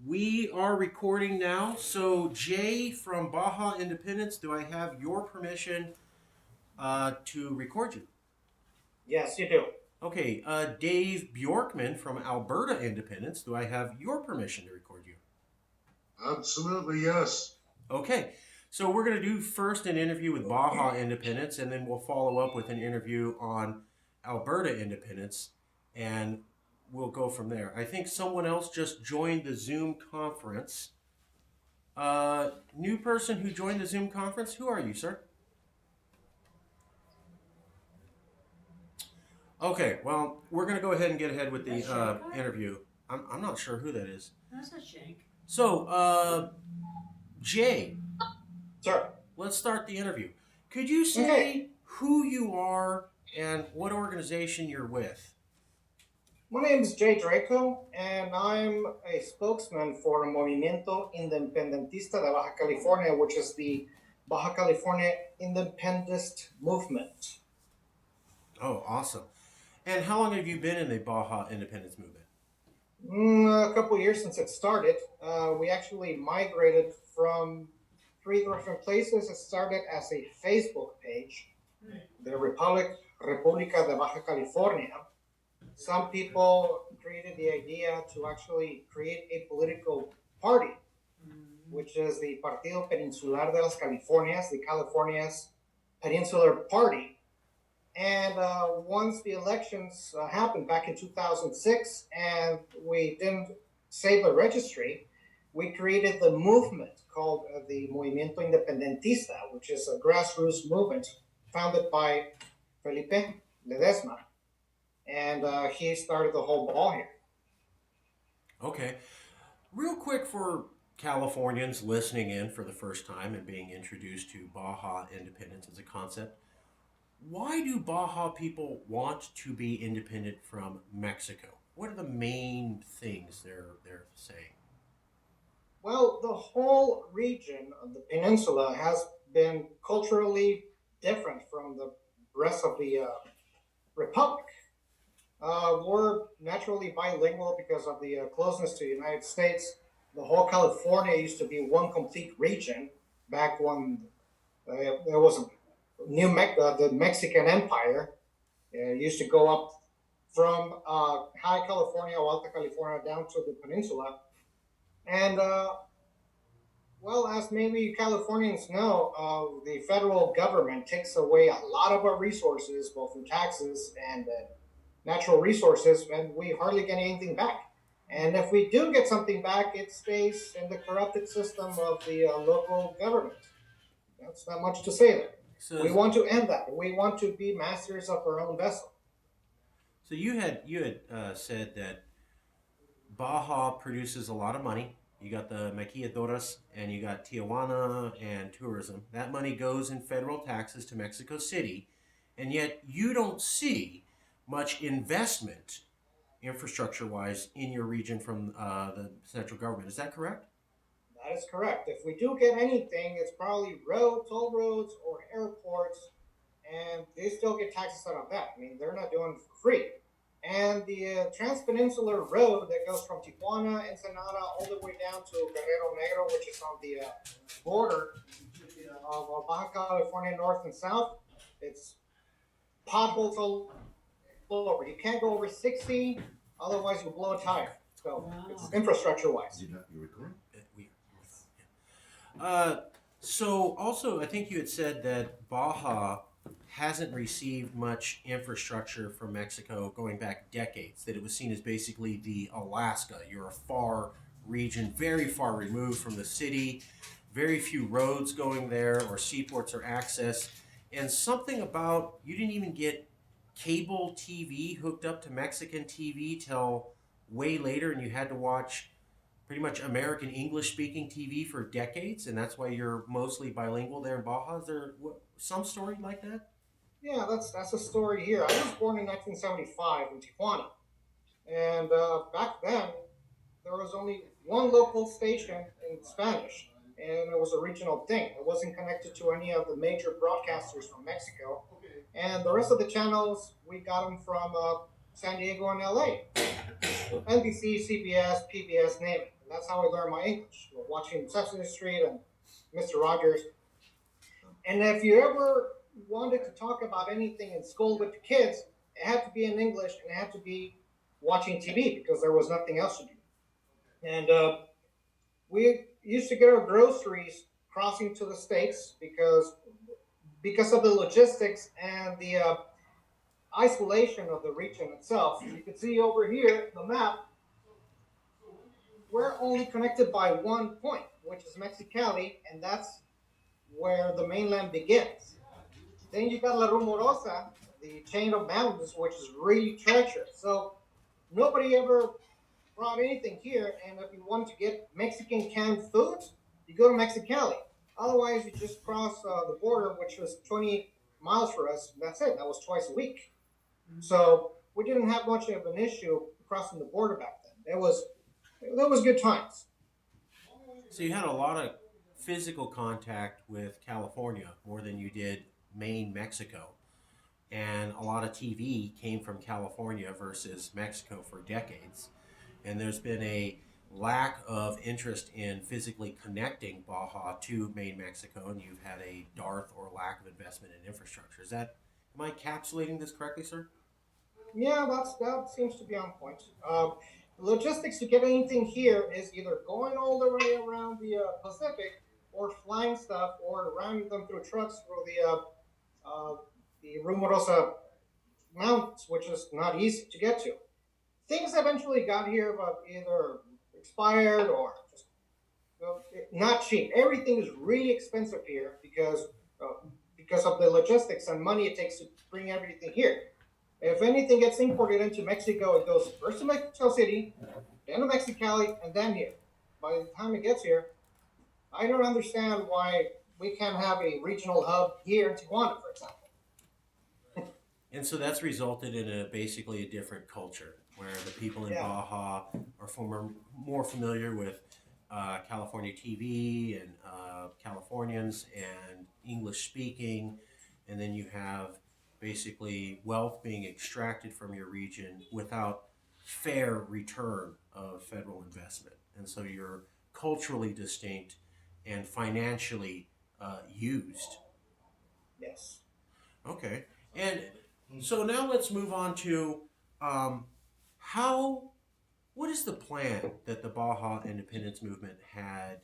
We are recording now. So, Jay from Baja Independence, do I have your permission to record you? Yes, you do. Okay, Dave Bjorkman from Alberta Independence, do I have your permission to record you? Absolutely, yes. Okay, so we're going to do first an interview with Baja Independence, and then we'll follow up with an interview on Alberta Independence, and we'll go from there. I think someone else just joined the Zoom conference. New person who joined the Zoom conference. Who are you, sir? Okay, well, we're going to go ahead and get ahead with the interview. I'm not sure who that is. That's a shank. So, Jay, Sure. let's start the interview. Could you say Okay. who you are and what organization you're with? My name is Jay Draco, and I'm a spokesman for Movimiento Independentista de Baja California, which is the Baja California Independentist movement. Oh, awesome. And how long have you been in the Baja Independence movement? A couple years since it started, we actually migrated from three different places. It started as a Facebook page, the República de Baja California. Some people created the idea to actually create a political party, which is the Partido Peninsular de las Californias, the California's Peninsular Party. And once the elections happened back in 2006 and we didn't save the registry, we created the movement called the Movimiento Independentista, which is a grassroots movement founded by Felipe Ledesma. And he started the whole ball here. Okay. Real quick for Californians listening in for the first time and being introduced to Baja Independence as a concept, why do Baja people want to be independent from Mexico? What are the main things they're saying? Well, the whole region of the peninsula has been culturally different from the rest of the republic. We're naturally bilingual because of the closeness to the United States. The whole California used to be one complete region back when there was the Mexican Empire. Used to go up from High California or Alta California down to the peninsula. And well, as maybe Californians know, the federal government takes away a lot of our resources, both in taxes and natural resources, and we hardly get anything back. And if we do get something back, it stays in the corrupted system of the local government. That's not much to say there. So, We want to end that. We want to be masters of our own vessel. so you had said that Baja produces a lot of money. You got the maquiladoras and you got Tijuana and tourism. That money goes in federal taxes to Mexico City, and yet you don't see much investment infrastructure wise in your region from the central government. Is that correct? That is correct. If we do get anything, it's probably toll roads, or airports, and they still get taxes out of that. I mean, they're not doing it for free. And the Transpeninsular Road that goes from Tijuana, Ensenada, all the way down to Guerrero Negro, which is on the border of Baja California North and South, it's potholes all over. You can't go over 60, otherwise you blow a tire. So it's infrastructure wise. Did not you record? We, uh, so also, I think you had said that Baja hasn't received much infrastructure from Mexico going back decades. That it was seen as basically the Alaska. You're a far region, very far removed from the city. Very few roads going there or seaports or access. And something about you didn't even get cable TV hooked up to Mexican TV till way later, and you had to watch pretty much American English speaking TV for decades, and that's why you're mostly bilingual there in Baja. Is there some story like that? Yeah, that's a story here. I was born in 1975 in Tijuana, and back then there was only one local station in Spanish, and it was a regional thing. It wasn't connected to any of the major broadcasters from Mexico, and the rest of the channels we got them from San Diego and LA, NBC, CBS, PBS, name it. And that's how I learned my English, watching Sesame Street and Mr. Rogers. And if you ever wanted to talk about anything in school with the kids, it had to be in English and it had to be watching TV because there was nothing else to do. And we used to get our groceries crossing to the states because of the logistics and the isolation of the region itself. You can see over here the map. We're only connected by one point, which is Mexicali, and that's where the mainland begins. Then you got La Rumorosa, the chain of mountains, which is really treacherous. So nobody ever brought anything here, and if you want to get Mexican canned foods, you go to Mexicali. Otherwise, you just cross the border, which was 20 miles for us. That's it. That was twice a week. So we didn't have much of an issue crossing the border back then. It was good times. So you had a lot of physical contact with California more than you did Maine, Mexico. And a lot of TV came from California versus Mexico for decades. And there's been a lack of interest in physically connecting Baja to Maine, Mexico, and you've had a dearth or lack of investment in infrastructure. Is that, am I encapsulating this correctly, sir? Yeah, that seems to be on point. Logistics to get anything here is either going all the way around the Pacific or flying stuff or ramming them through trucks through the Rumorosa Mountains, which is not easy to get to. Things eventually got here, but either expired or just not cheap. Everything is really expensive here because of the logistics and money it takes to bring everything here. If anything gets imported into Mexico, it goes first to Mexico City, then to Mexicali, and then here. By the time it gets here, I don't understand why we can't have a regional hub here in Tijuana, for example. And so that's resulted in a basically a different culture where the people in Yeah. Baja are more familiar with California TV and Californians and English speaking, and then you have basically wealth being extracted from your region without fair return of federal investment. And so you're culturally distinct and financially used. Yes. Okay. And so now let's move on to um, how, what is the plan that the Baja Independence Movement had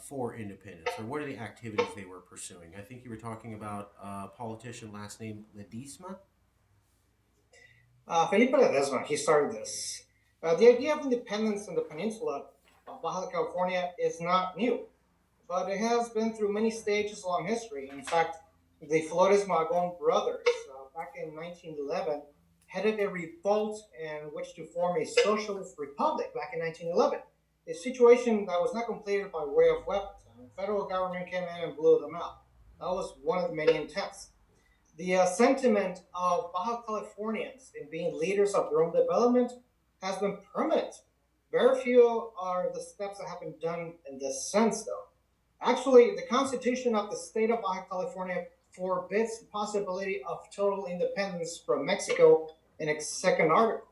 for independence, or what are the activities they were pursuing? I think you were talking about a politician last name Ledesma. Felipe Ledesma, he started this. The idea of independence in the peninsula of Baja California is not new, but it has been through many stages along history. In fact, the Flores Magon brothers, back in 1911, headed a revolt in which to form a socialist republic back in 1911. A situation that was not completed by way of weapons. And the federal government came in and blew them out. That was one of the many intents. The sentiment of Baja Californians in being leaders of their own development has been permanent. Very few are the steps that have been done in this sense, though. Actually, the Constitution of the state of Baja California forbids the possibility of total independence from Mexico in its second article.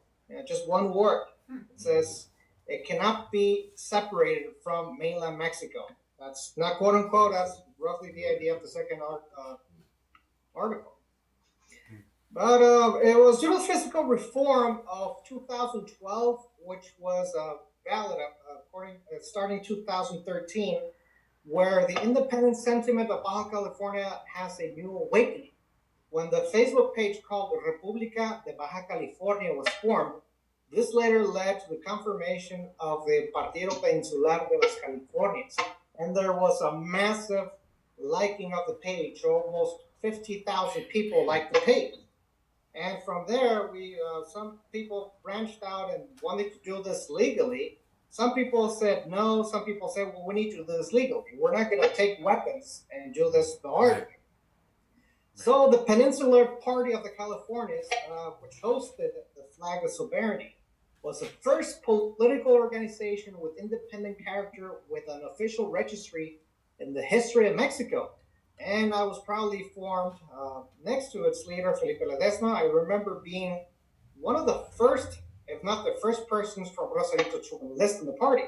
Just one word. It says it cannot be separated from mainland Mexico. That's not quote unquote, that's roughly the idea of the second article. But it was due to physical reform of 2012, which was valid according starting 2013, where the independent sentiment of Baja California has a new awakening. When the Facebook page called the República de Baja California was formed, this later led to the confirmation of the Partido Peninsular de las Californias, and there was a massive liking of the page. Almost 50,000 people liked the page. And from there, we some people branched out and wanted to do this legally. Some people said no. Some people said, well, we need to do this legally. We're not going to take weapons and do this the hard way. So the Peninsular Party of the Californias, which hosted the Flag of Sovereignty, was the first political organization with independent character with an official registry in the history of Mexico. And I was proudly formed next to its leader, Felipe Ledesma. I remember being one of the first, if not the first persons from Rosarito to enlist in the party.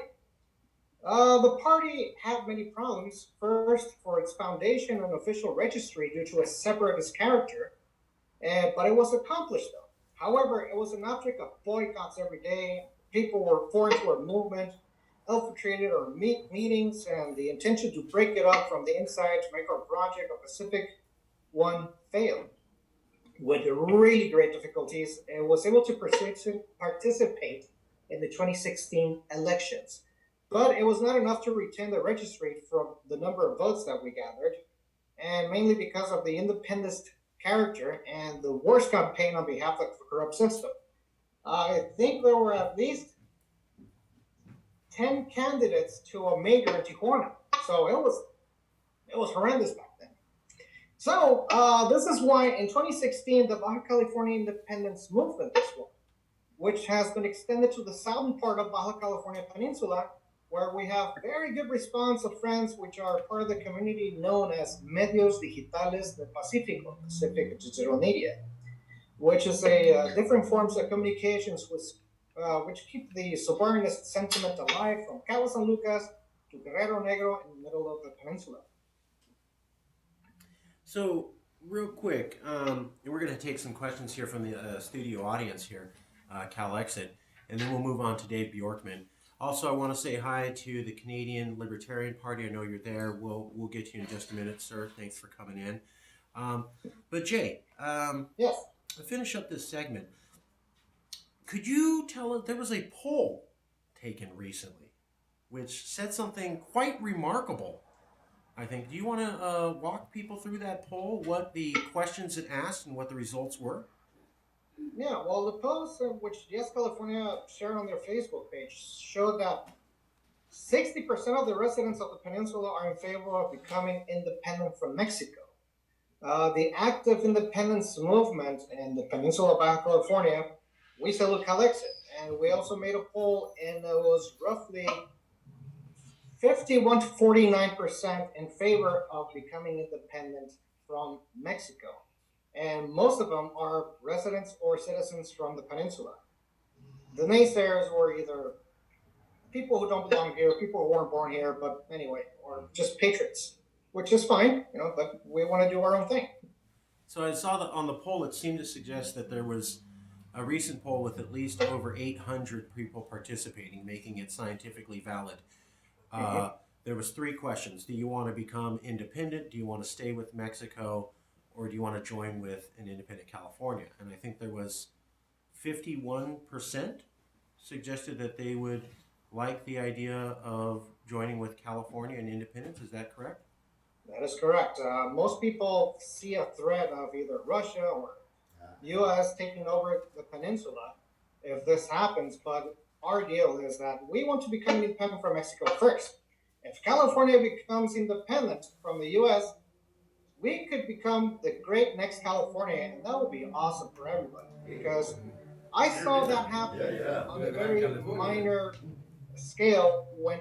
The party had many problems. First, for its foundation and official registry due to a separatist character, but it was accomplished though. However, it was an object of boycotts every day. People were foreign to our movement, infiltrated our meetings, and the intention to break it up from the inside to make our project a Pacific one fail. With really great difficulties, it was able to participate in the 2016 elections. But it was not enough to retain the registry from the number of votes that we gathered, and mainly because of the independent character and the worst campaign on behalf of the corrupt system. I think there were at least 10 candidates to a mayor in Tijuana. So it was horrendous back then. So this is why in 2016 the Baja California Independence movement was formed, which has been extended to the southern part of Baja California Peninsula, where we have very good response of friends which are part of the community known as Medios Digitales del Pacífico, Pacific Digital Media, which is a different forms of communications which keep the sovereignist sentiment alive from Cabo San Lucas to Guerrero Negro in the middle of the peninsula. So, real quick, and we're going to take some questions here from the studio audience here, CalExit, and then we'll move on to Dave Bjorkman. Also, I want to say hi to the Canadian Libertarian Party. I know you're there. We'll get you in just a minute, sir. Thanks for coming in. But Jay, Yes. to finish up this segment, could you tell us there was a poll taken recently, which said something quite remarkable? I think. Do you want to walk people through that poll, what the questions it asked, and what the results were? Yeah, well, the post which Yes California shared on their Facebook page showed that 60% of the residents of the peninsula are in favor of becoming independent from Mexico. The active independence movement in the peninsula of Baja California, we salute CALEXIT, and we also made a poll, and it was roughly 51 to 49% in favor of becoming independent from Mexico. And most of them are residents or citizens from the peninsula. The naysayers were either people who don't belong here, people who weren't born here, but anyway, or just patriots, which is fine, but we want to do our own thing. So I saw that on the poll, it seemed to suggest that there was a recent poll with at least over 800 people participating, making it scientifically valid. There was three questions. Do you want to become independent? Do you want to stay with Mexico? Or do you want to join with an independent California? And I think there was 51% suggested that they would like the idea of joining with California and independence. Is that correct? That is correct. Most people see a threat of either Russia or U.S. taking over the peninsula if this happens, but our deal is that we want to become independent from Mexico first. If California becomes independent from the U.S., we could become the great next California, and that would be awesome for everybody. Because I saw that happen on a very minor scale when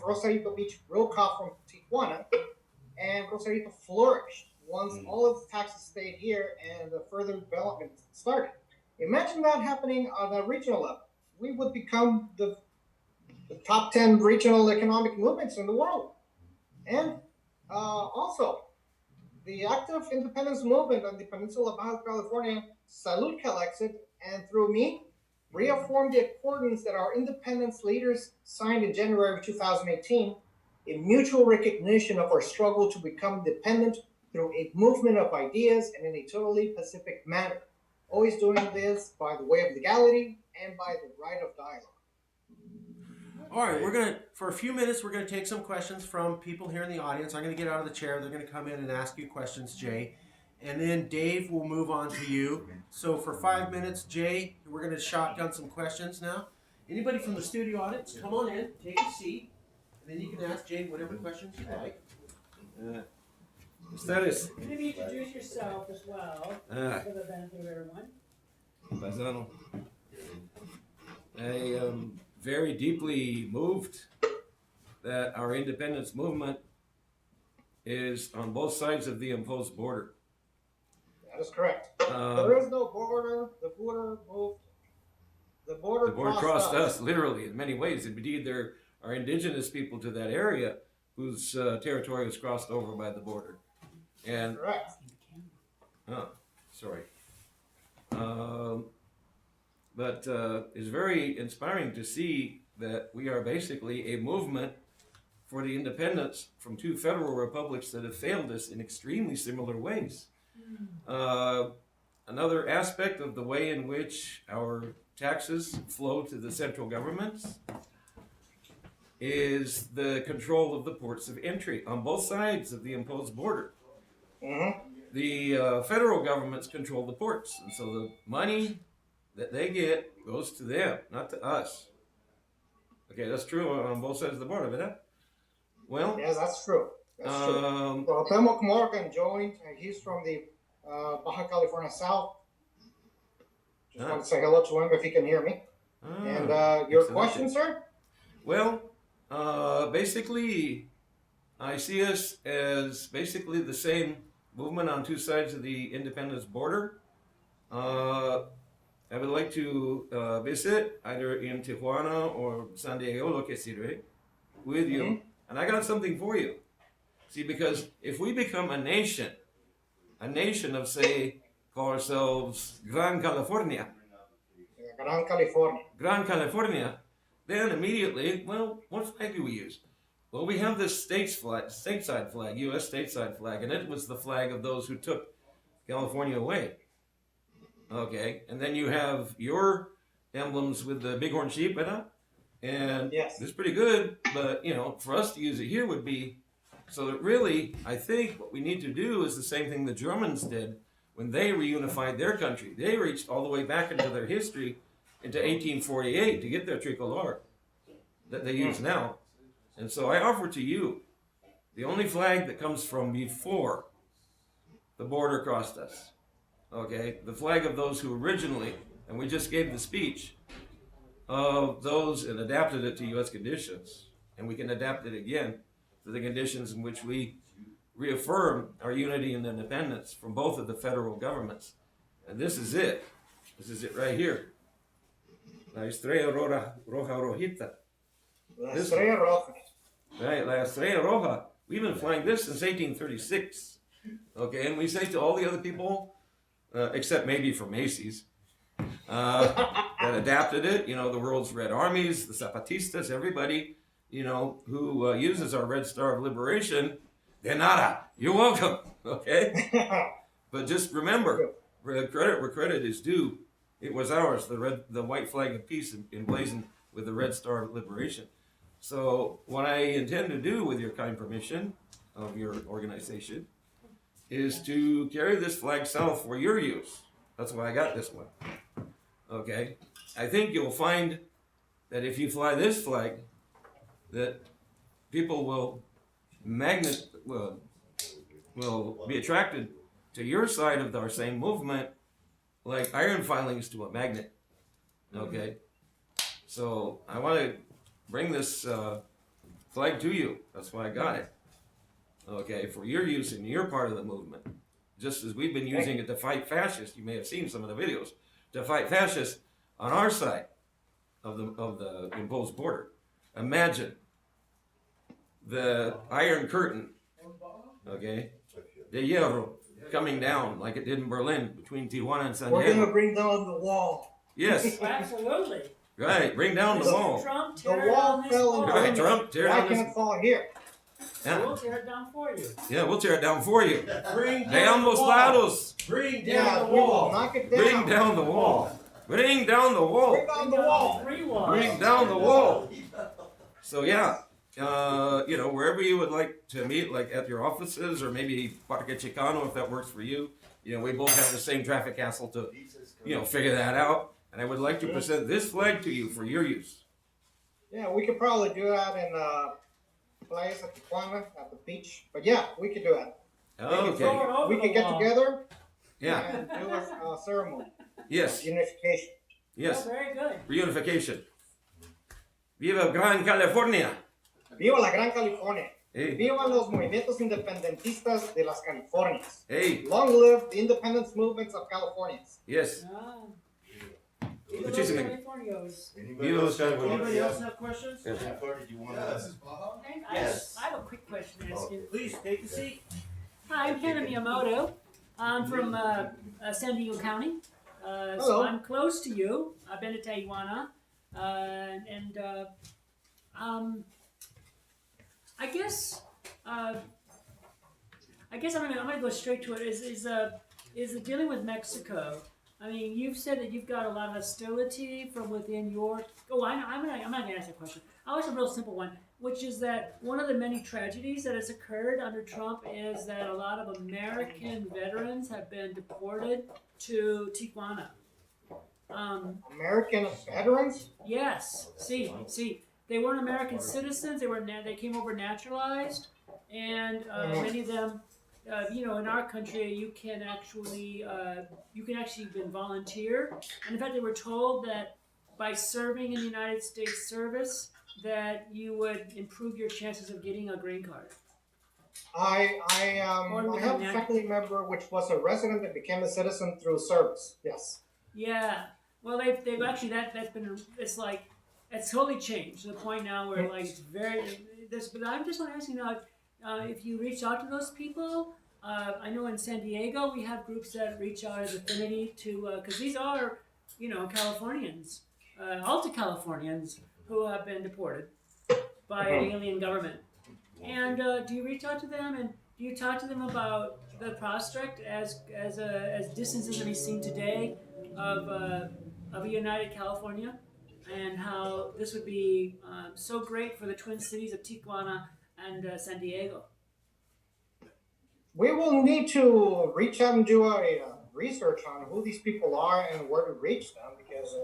Rosarito Beach broke off from Tijuana, and Rosarito flourished once all of the taxes stayed here and the further development started. Imagine that happening on a regional level. We would become the top 10 regional economic movements in the world. And also, the active independence movement on the peninsula of Baja California salute CALEXIT, and through me, reaffirm the accordance that our independence leaders signed in January of 2018 in mutual recognition of our struggle to become independent through a movement of ideas and in a totally pacific manner, always doing this by the way of legality and by the right of dialogue. All right, for a few minutes, we're going to take some questions from people here in the audience. I'm going to get out of the chair. They're going to come in and ask you questions, Jay. And then Dave will move on to you. So for 5 minutes, Jay, we're going to shotgun some questions now. Anybody from the studio audience, come on in, take a seat, and then you can ask Jay whatever questions you like. Ustedes. Maybe introduce yourself as well for the benefit of everyone. Paisano. I am very deeply moved that our independence movement is on both sides of the imposed border. That is correct. There is no border. The border moved. The border crossed us, literally, in many ways. Indeed, there are indigenous people to that area whose territory was crossed over by the border. And, Correct. sorry. But it's very inspiring to see that we are basically a movement for the independence from two federal republics that have failed us in extremely similar ways. Another aspect of the way in which our taxes flow to the central governments is the control of the ports of entry on both sides of the imposed border. Mm-hmm. The federal governments control the ports, and so the money that they get goes to them, not to us. Okay, that's true on both sides of the border, but well, Yes, that's true. That's true. So Temoc Morgan joined, and he's from the Baja California South. Just want to say hello to him if he can hear me. And your question, sir? Well, basically, I see us as basically the same movement on two sides of the independence border. I would like to visit either in Tijuana or San Diego, lo que sirve, with you. Mm-hmm. And I got something for you. See, because if we become a nation of, say, call ourselves Gran California, Gran California. Gran California, then immediately, well, what flag do we use? Well, we have this stateside flag, U.S. stateside flag, and it was the flag of those who took California away. Okay, and then you have your emblems with the bighorn sheep, and Yes. it's pretty good, but, for us to use it here would be, so that really, I think what we need to do is the same thing the Germans did when they reunified their country. They reached all the way back into their history, into 1848, to get their tricolor that they use now. And so I offer to you the only flag that comes from before the border crossed us. Okay, the flag of those who originally, and we just gave the speech of those and adapted it to U.S. conditions, and we can adapt it again to the conditions in which we reaffirm our unity and independence from both of the federal governments. And this is it. This is it right here. La Estrella Roja Rojita. La This Estrella Roja. Right, La Estrella Roja. We've been flying this since 1836. Okay, and we say to all the other people, except maybe from Macy's, that adapted it, the world's Red Armies, the Zapatistas, everybody, who uses our Red Star of Liberation, de nada, you're welcome, okay? But just remember, credit where credit is due. It was ours, the white flag of peace emblazoned with the Red Star of Liberation. So what I intend to do with your kind permission of your organization is to carry this flag south for your use. That's why I got this one. Okay? I think you'll find that if you fly this flag, that people will be attracted to your side of our same movement like iron filings to a magnet. Okay? So I want to bring this flag to you. That's why I got it. Okay, for your use in your part of the movement. Just as we've been using it to fight fascists, you may have seen some of the videos, to fight fascists on our side of the imposed border. Imagine the Iron Curtain, okay, de hierro, coming down like it did in Berlin between Tijuana and San We're going to Diego. bring down the wall. Yes, Absolutely. right, bring down the wall. Trump, The tear wall down this fell wall. in Right, Germany. Trump, tear Why down can't this. it fall here? Yeah, We'll tear it down for you. yeah, we'll tear it down for you. Bring De down the ambos wall. lados. Bring down Yeah, the we will wall. knock it down. Bring down the wall. Bring down the Bring wall. down the wall. Three walls. Bring down the wall. So yeah, wherever you would like to meet, like at your offices or maybe Parque Chicano, if that works for you. We both have the same traffic hassle to, figure that out. And I would like to present this flag to you for your use. Yeah, we could probably do that in place at Tijuana at the beach. But yeah, we could do that. Okay. Throw it over We the could get wall. together Yeah. and do a ceremony Yes. of unification. Yes. Oh, very good. Reunification. Viva Gran California. Viva la Gran California. Hey. Viva los movimientos independentistas de las Californias. Hey. Long live the independence movements of Californians. Yes. Ah. Viva Which los is an- Californios. Viva los Californios. Anybody else have questions? Yes. Did you want to? I have a quick question to ask you. Please take a seat. Hi, I'm Hannah Miyamoto. I'm from San Diego County. So Hello. I'm close to you. I've been to Tijuana. And I guess I'm gonna go straight to it. Is it dealing with Mexico? I mean, you've said that you've got a lot of hostility from within your. Oh, I'm not gonna ask that question. I'll ask a real simple one, which is that one of the many tragedies that has occurred under Trump is that a lot of American veterans have been deported to Tijuana. American veterans? Yes. See, they weren't American citizens. They came over naturalized, and many of them, in our country, you can actually even volunteer. And in fact, they were told that by serving in the United States service, that you would improve your chances of getting a green card. I have a faculty member which was a resident that became a citizen through service. Yes. Yeah. Well, they've actually it's totally changed to the point now where like it's very this. But I'm just want to ask you now, if you reach out to those people. I know in San Diego we have groups that reach out as affinity to because these are Californians, Alta Californians who have been deported by an alien government. And do you reach out to them and do you talk to them about the prospect as distant as it may seem today of a united California, and how this would be so great for the twin cities of Tijuana and San Diego? We will need to reach out and do a research on who these people are and where to reach them, because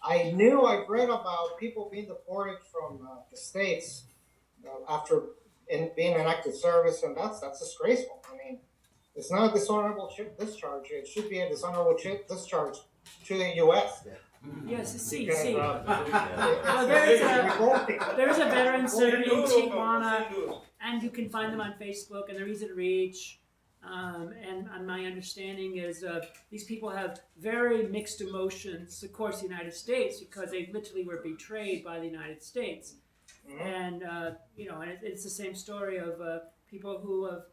I've read about people being deported from the states after being in active service, and that's disgraceful. I mean, it's not a dishonorable discharge. It should be a dishonorable discharge to the U.S. Yes, see. Because, Well, there's a veteran center in Tijuana, and you can find them on Facebook, and they're easy to reach. And my understanding is these people have very mixed emotions. Of course, the United States, because they literally were betrayed by the United States. And and it's the same story of people who have.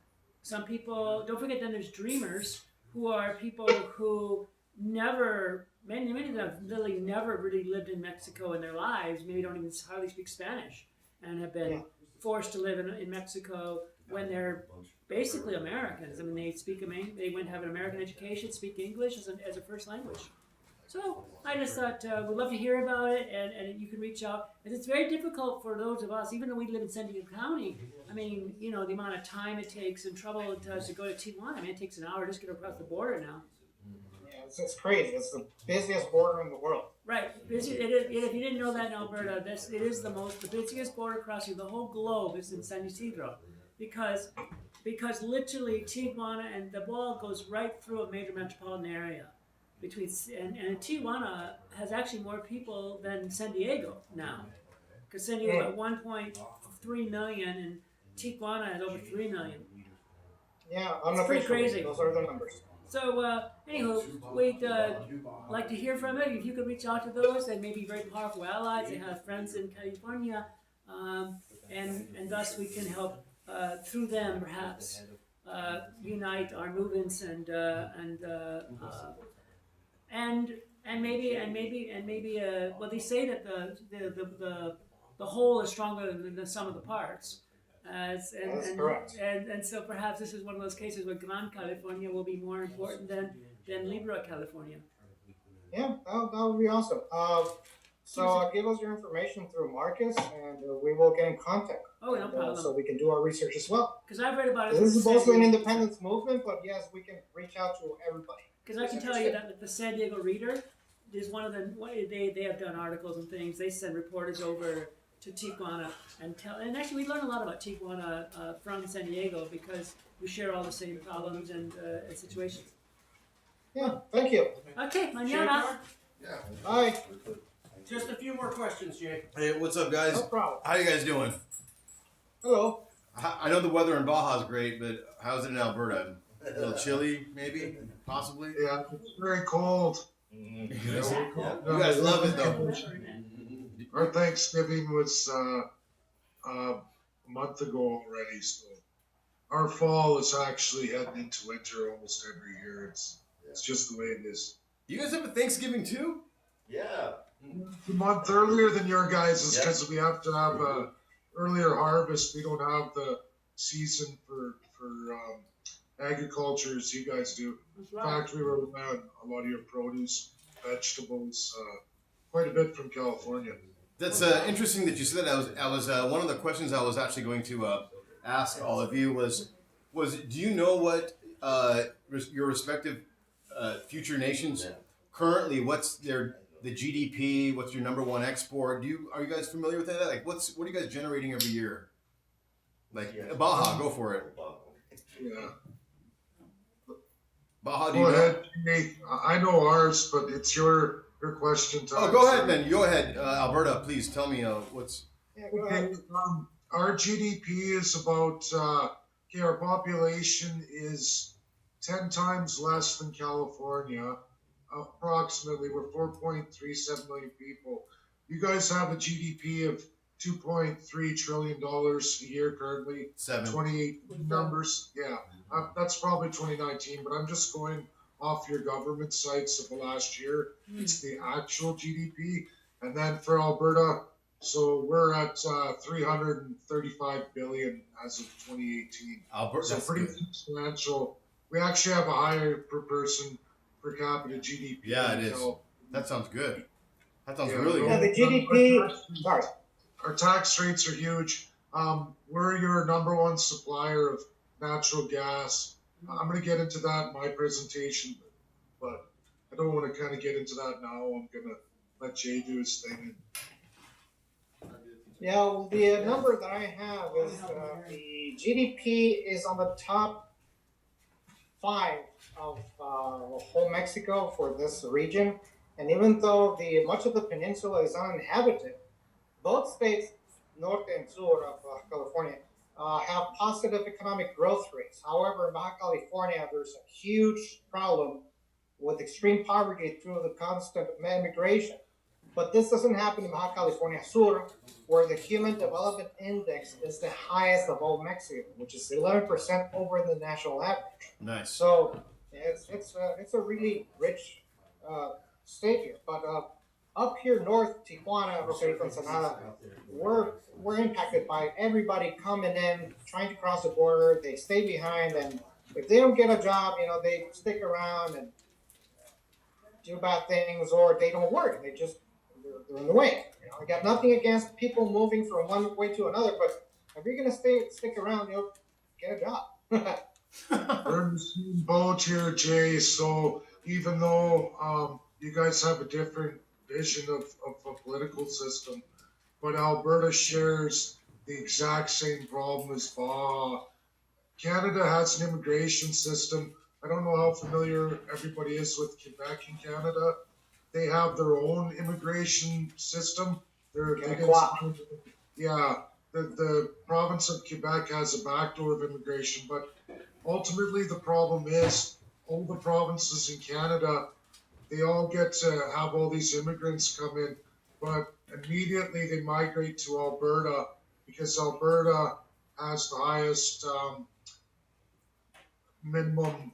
Some people, don't forget. Then there's dreamers who are people who never. Many of them literally never really lived in Mexico in their lives. Maybe don't even hardly speak Spanish, and have been forced to live in Mexico when they're basically Americans. I mean, they went to have an American education, speak English as a first language. So I just thought we'd love to hear about it, and you can reach out. And it's very difficult for those of us, even though we live in San Diego County. I mean, the amount of time it takes and trouble it does to go to Tijuana. I mean, it takes an hour just to get across the border now. It's crazy. It's the busiest border in the world. Right. If you didn't know that in Alberta, it is the busiest border crossing the whole globe is in San Isidro, because literally Tijuana and the wall goes right through a major metropolitan area. And Tijuana has actually more people than San Diego now, because San Diego at 1.3 million and Tijuana has over 3 million. Yeah, It's pretty crazy. Those are the numbers. So, anyhow, we'd like to hear from it. If you could reach out to those, they may be very powerful allies. They have friends in California, and thus we can help through them, perhaps, unite our movements and maybe. Well, they say that the whole is stronger than the sum of the parts. That's correct. And so perhaps this is one of those cases where Gran California will be more important than Libra California. Yeah, that would be awesome. So give us your information through Marcus, and we will get in contact. Oh, no problem. So we can do our research as well. Because I've read about it. This is mostly an independence movement, but yes, we can reach out to everybody. Because I can tell you that the San Diego Reader is one of them. They have done articles and things. They send reporters over to Tijuana and actually we learn a lot about Tijuana from San Diego, because we share all the same problems and situations. Yeah, thank you. Okay, mañana. Bye. Just a few more questions, Jay. Hey, what's up, guys? No problem. How you guys doing? Hello. I know the weather in Baja is great, but how's it in Alberta? A little chilly, maybe, possibly. Yeah, it's very cold. You guys love it though. Our Thanksgiving was a month ago already, so our fall is actually heading into winter almost every year. It's just the way it is. You guys have a Thanksgiving too? Yeah. A month earlier than your guys is because we have to have a earlier harvest. We don't have the season for agriculture as you guys do. That's In right. fact, we were around a lot of your produce, vegetables, quite a bit from California. That's interesting that you said that. I was one of the questions I was actually going to ask all of you was do you know what your respective future nations currently, what's the GDP, what's your number one export? Are you guys familiar with that? Like what are you guys generating every year? Like Baja, go for it. Yeah. Baja, do you Go know? ahead, Jimmy. I know ours, but it's your question time. Oh, go ahead then. Go ahead, Alberta. Please tell me what's. Yeah, go Okay, ahead. our GDP is about, our population is 10 times less than California. Approximately, we're 4.37 million people. You guys have a GDP of $2.3 trillion a year currently. 7. 2018 numbers, yeah. That's probably 2019, but I'm just going off your government sites of the last year. It's the actual GDP. And then for Alberta, so we're at 335 billion as of 2018. Alberta, So that's pretty good. substantial. We actually have a higher per person per capita GDP. Yeah, than it is. Cal- That sounds good. That sounds Yeah. really Yeah, good. the GDP. Sorry. Our tax rates are huge. We're your number one supplier of natural gas. I'm going to get into that in my presentation, but I don't want to kind of get into that now. I'm going to let Jay do his thing. Yeah, well, the number that I have is the GDP is on the top 5 of whole Mexico for this region. And even though much of the peninsula is uninhabited, both states, north and sur of California, have positive economic growth rates. However, in Baja California, there's a huge problem with extreme poverty through the constant immigration. But this doesn't happen in Baja California Sur, where the Human Development Index is the highest of all Mexico, which is 11% over the national average. Nice. So it's a really rich state here. But up here north, Tijuana, Rosarito, Ensenada, we're impacted by everybody coming in, trying to cross the border. They stay behind, and if they don't get a job, they stick around and do bad things, or they don't work. They're in the way. I got nothing against people moving from one way to another, but if you're gonna stick around, get a job. We're in the same boat here, Jay. So even though you guys have a different vision of a political system, but Alberta shares the exact same problem as Baja. Canada has an immigration system. I don't know how familiar everybody is with Quebec in Canada. They have their own immigration system. The province of Quebec has a backdoor of immigration, but ultimately the problem is all the provinces in Canada, they all get to have all these immigrants come in, but immediately they migrate to Alberta because Alberta has the highest minimum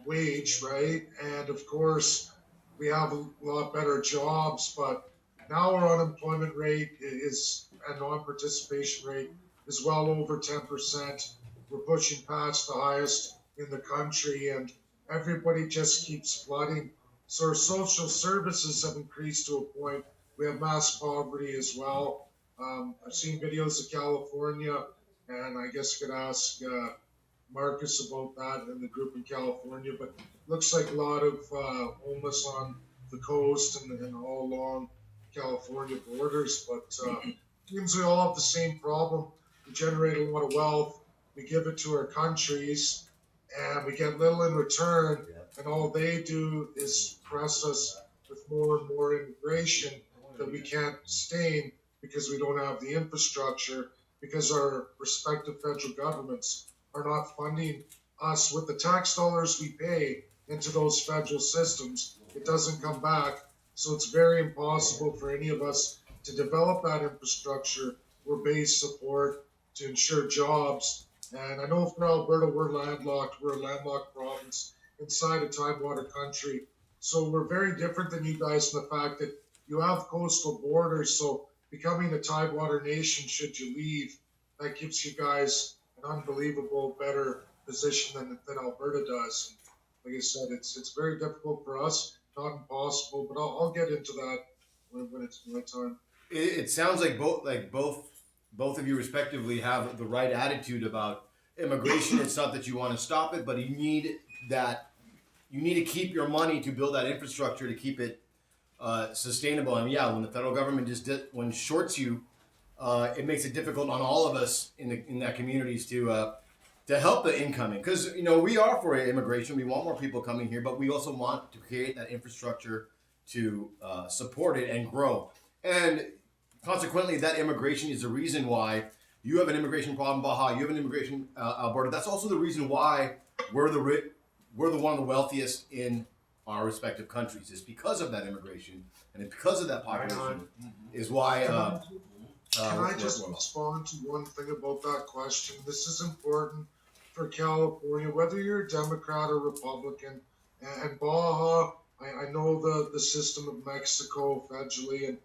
wage, right? And of course, we have a lot better jobs, but now our unemployment rate and non-participation rate is well over 10%. We're pushing past the highest in the country, and everybody just keeps flooding. So our social services have increased to a point. We have mass poverty as well. I've seen videos of California, and I guess I could ask Marcus about that in the group in California, but looks like a lot of homeless on the coast and all along California borders. But seems we all have the same problem. We generate a lot of wealth, we give it to our countries, and we get little in return, and all they do is press us with more and more immigration that we can't sustain because we don't have the infrastructure, because our respective federal governments are not funding us with the tax dollars we pay into those federal systems. it doesn't come back. So it's very impossible for any of us to develop that infrastructure or base support to ensure jobs. And I know for Alberta, we're landlocked. We're a landlocked province inside a tidewater country. So we're very different than you guys in the fact that you have coastal borders. So becoming a tidewater nation, should you leave, that gives you guys an unbelievable better position than Alberta does. And like I said, it's very difficult for us, not impossible, but I'll get into that when it's my time. It sounds like both of you respectively have the right attitude about immigration. It's not that you want to stop it, but you need to keep your money to build that infrastructure to keep it sustainable. And yeah, when the federal government when shorts you, it makes it difficult on all of us in that communities to help the incoming, because we are for immigration. We want more people coming here, but we also want to create that infrastructure to support it and grow. And consequently, that immigration is the reason why you have an immigration problem, Baja. You have an immigration, Alberta. That's also the reason why we're one of the wealthiest in our respective countries. It's because of that immigration, and it's because of that population is why. Can I just respond to one thing about that question? This is important for California, whether you're a Democrat or Republican. And Baja, I know the system of Mexico federally, and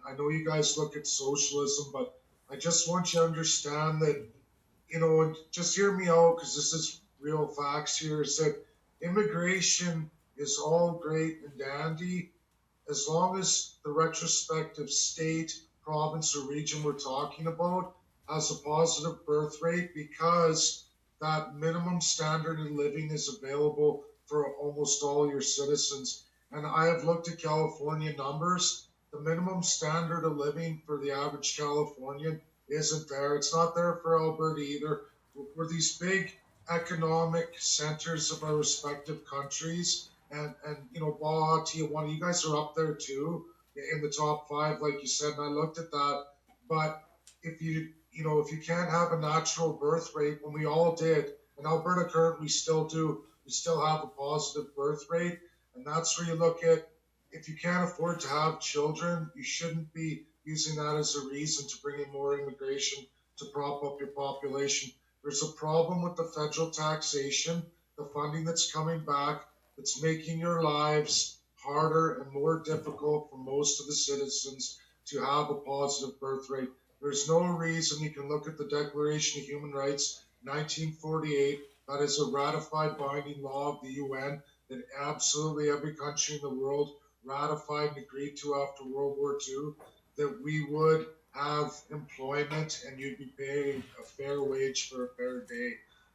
I know you guys look at socialism, but I just want you to understand that, and just hear me out, because this is real facts here, is that immigration is all great and dandy as long as the retrospective state, province, or region we're talking about has a positive birth rate, because that minimum standard of living is available for almost all your citizens. And I have looked at California numbers. The minimum standard of living for the average Californian isn't there. It's not there for Alberta either. We're these big economic centers of our respective countries. And Baja, Tijuana, you guys are up there too in the top 5, like you said, and I looked at that. But if you can't have a natural birth rate, when we all did, and Alberta currently still do, we still have a positive birth rate. And that's where you look at, if you can't afford to have children, you shouldn't be using that as a reason to bring in more immigration to prop up your population. There's a problem with the federal taxation, the funding that's coming back, that's making your lives harder and more difficult for most of the citizens to have a positive birth rate. There's no reason. You can look at the Declaration of Human Rights, 1948. That is a ratified binding law of the UN that absolutely every country in the world ratified and agreed to after World War II, that we would have employment and you'd be paid a fair wage for a fair day.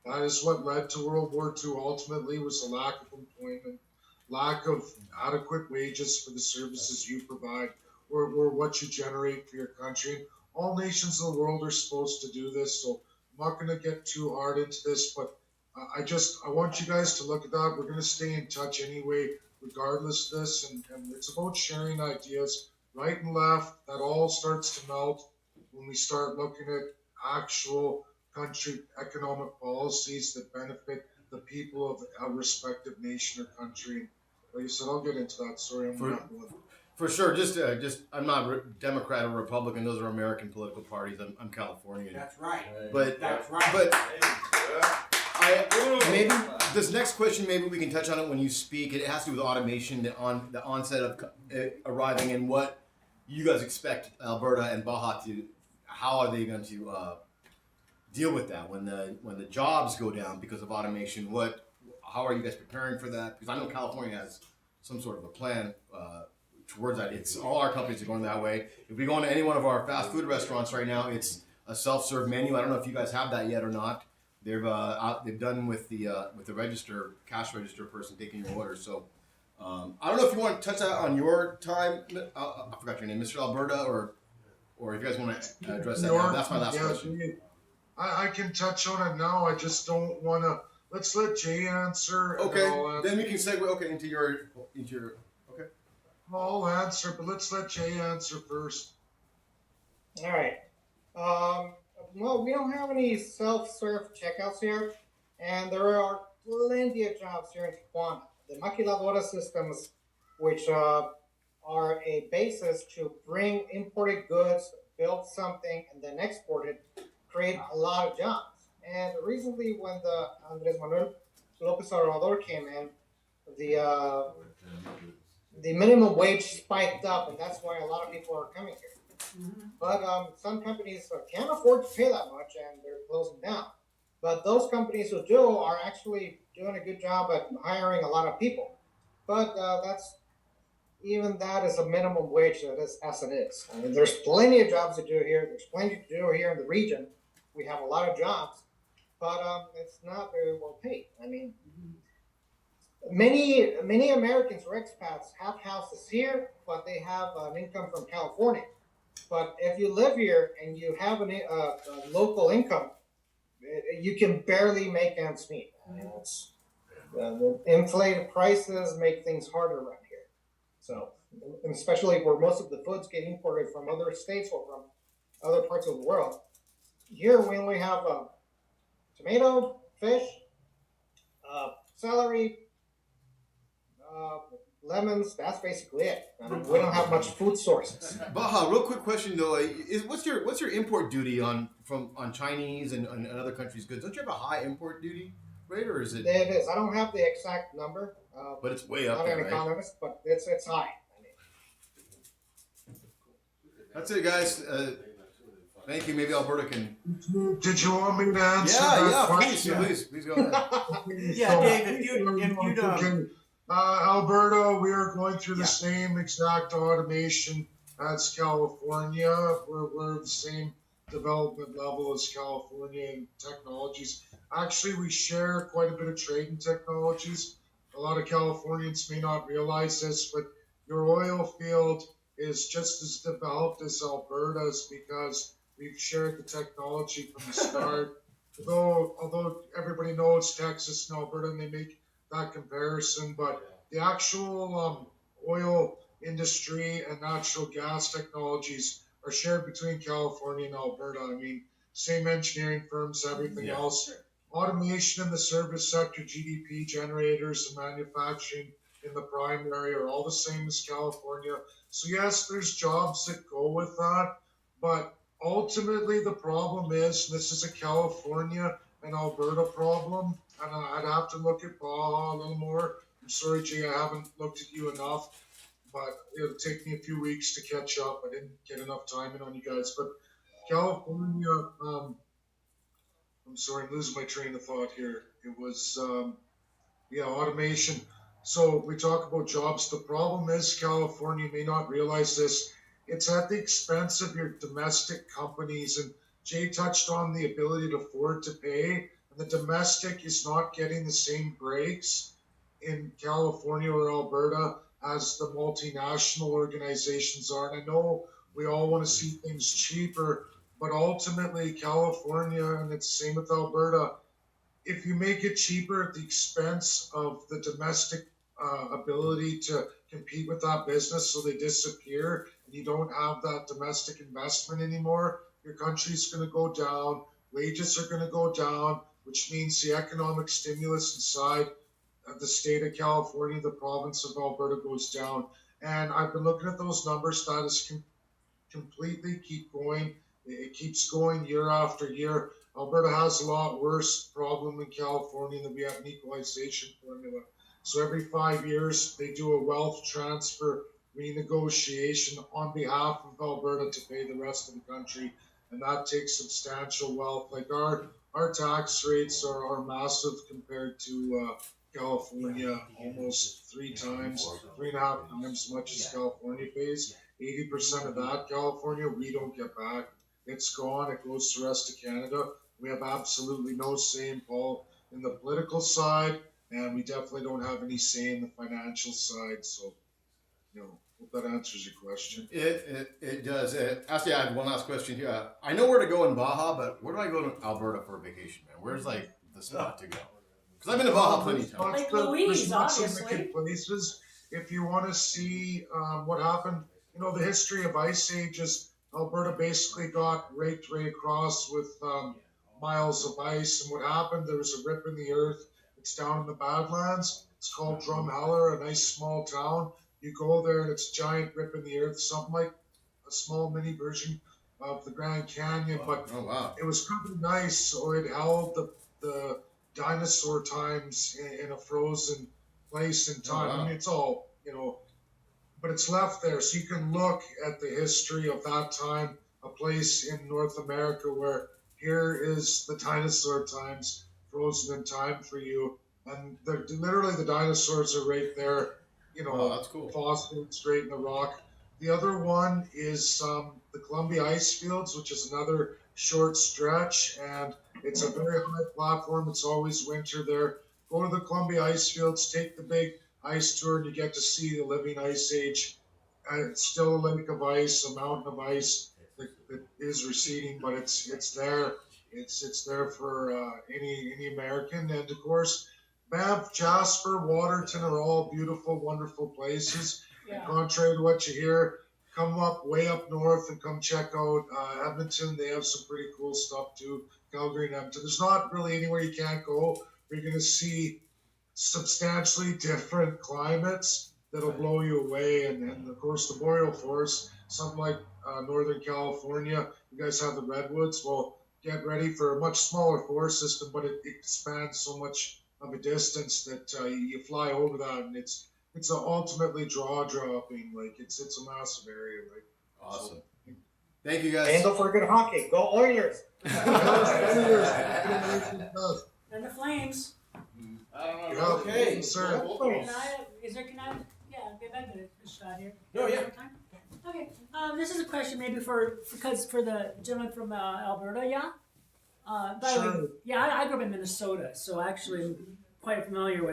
That is what led to World War II ultimately, was a lack of employment, lack of adequate wages for the services you provide or what you generate for your country. All nations of the world are supposed to do this, so I'm not going to get too hard into this, but I want you guys to look at that. We're going to stay in touch anyway, regardless of this, and it's about sharing ideas, right and left. That all starts to melt when we start looking at actual country economic policies that benefit the people of a respective nation or country. Like I said, I'll get into that. Sorry, I'm rambling. For sure, just I'm not Democrat or Republican; those are American political parties. I'm Californian. That's right. But That's right. But maybe this next question, maybe we can touch on it when you speak. It has to do with automation, the onset of arriving, and what you guys expect Alberta and Baja to. How are they going to deal with that when the jobs go down because of automation? How are you guys preparing for that? Because I know California has some sort of a plan towards that. It's all our companies are going that way. If we go into any one of our fast food restaurants right now, it's a self-serve menu. I don't know if you guys have that yet or not. They've done with the register, cash register person taking your order. So I don't know if you want to touch that on your time. I forgot your name, Mr. Alberta, or if you guys want to address that now. That's my last question. I can touch on it now. I just don't want to. Let's let Jay answer. Okay, then we can segue into your. Okay. I'll answer, but let's let Jay answer first. All right. Well, we don't have any self-serve checkouts here, and there are plenty of jobs here in Tijuana. The maquiladora systems which are a basis to bring imported goods, build something, and then export it, create a lot of jobs. And recently, when the Andres Manuel Lopez Obrador came in, the uh, the minimum wage spiked up, and that's why a lot of people are coming here. But some companies can't afford to pay that much, and they're closing down. But those companies who do are actually doing a good job at hiring a lot of people. But that's even that is a minimum wage that is as it is. I mean, there's plenty of jobs to do here. There's plenty to do here in the region. We have a lot of jobs, but it's not very well paid. I mean, many Americans or expats have houses here, but they have an income from California. But if you live here and you have a local income, you can barely make ends meet. I mean, the inflated prices make things harder around here. So, and especially where most of the foods get imported from other states or from other parts of the world. Here we only have tomato, fish, celery, lemons. That's basically it. I mean, we don't have much food sources. Baja, real quick question though, is what's your import duty on Chinese and other countries' goods? Don't you have a high import duty rate, or is it? It is. I don't have the exact number. But it's way up Not there, an right? economist, but it's high. I mean, That's it, guys. Thank you. Maybe Alberta can. Did you want me to answer Yeah, that yeah. question? Please go ahead. Yeah, Dave, if you'd Okay. Alberta, we are going through the same exact automation as California. We're the same development level as California in technologies. Actually, we share quite a bit of trade in technologies. A lot of Californians may not realize this, but your oil field is just as developed as Alberta's because we've shared the technology from the start. Although everybody knows Texas and Alberta, and they make that comparison, but the actual oil industry and natural gas technologies are shared between California and Alberta. I mean, same engineering firms, everything else. Automation in the service sector, GDP generators, and manufacturing in the primary are all the same as California. So yes, there's jobs that go with that, but ultimately the problem is, and this is a California and Alberta problem, and I'd have to look at Baja a little more. I'm sorry, Jay, I haven't looked at you enough, but it'll take me a few weeks to catch up. I didn't get enough time in on you guys. But California, I'm sorry, I'm losing my train of thought here. It was, automation. So we talk about jobs. The problem is California may not realize this. It's at the expense of your domestic companies. And Jay touched on the ability to afford to pay. And the domestic is not getting the same breaks in California or Alberta as the multinational organizations are. And I know we all want to see things cheaper, but ultimately California, and it's the same with Alberta, if you make it cheaper at the expense of the domestic ability to compete with that business, so they disappear and you don't have that domestic investment anymore, your country's going to go down, wages are going to go down, which means the economic stimulus inside the state of California, the province of Alberta goes down. And I've been looking at those numbers. That is completely keep going. It keeps going year after year. Alberta has a lot worse problem in California than we have an equalization formula. So every 5 years, they do a wealth transfer renegotiation on behalf of Alberta to pay the rest of the country. And that takes substantial wealth. Like our tax rates are massive compared to California, almost 3.5 times as much as California pays. 80% of that California, we don't get back. It's gone. It goes to the rest of Canada. We have absolutely no say in in the political side, and we definitely don't have any say in the financial side. So, hope that answers your question. It does. Actually, I have one last question here. I know where to go in Baja, but where do I go to Alberta for a vacation, man? Where's like the spot to go? Because I've been to Baja plenty of times. Like Louise, Significant places. If you want to see what happened, the history of ice ages, Alberta basically got raked right across with miles of ice. And what happened, there was a rip in the earth. It's down in the Badlands. It's called Drumheller, a nice small town. you go there and it's a giant rip in the earth, something like a small mini version of the Grand Canyon, but Oh wow. it was kind of nice. So it held the dinosaur times in a frozen place and Oh, time. I wow. mean, it's all, but it's left there. So you can look at the history of that time, a place in North America where here is the dinosaur times frozen in time for you. And literally the dinosaurs are right there, Wow, that's cool. fossils straight in the rock. The other one is the Columbia Ice Fields, which is another short stretch, and it's a very high platform. It's always winter there. Go to the Columbia Ice Fields, take the big ice tour, and you get to see the living ice age. It's still a lake of ice, a mountain of ice that is receding, but it's there. It's there for any American, and of course, Banff, Jasper, Waterton are all beautiful, wonderful places. And Yeah. contrary to what you hear, come up way up north and come check out Edmonton. They have some pretty cool stuff too. Calgary and Edmonton. There's not really anywhere you can't go. You're going to see substantially different climates that'll blow you away. And of course, the boreal forest, something like Northern California, you guys have the redwoods. Well, get ready for a much smaller forest system, but it expands so much of a distance that you fly over that, and it's ultimately jaw dropping. Like it's a massive area. Like Awesome. Thank you And guys. don't forget hockey. Go Oilers! And the Flames. Yeah, Okay. sir. Can I, yeah, get back to a shot here. No, yeah. Okay, this is a question maybe for the gentleman from Alberta, yeah? By the way, Sure. yeah, I grew up in Minnesota, so actually I'm quite familiar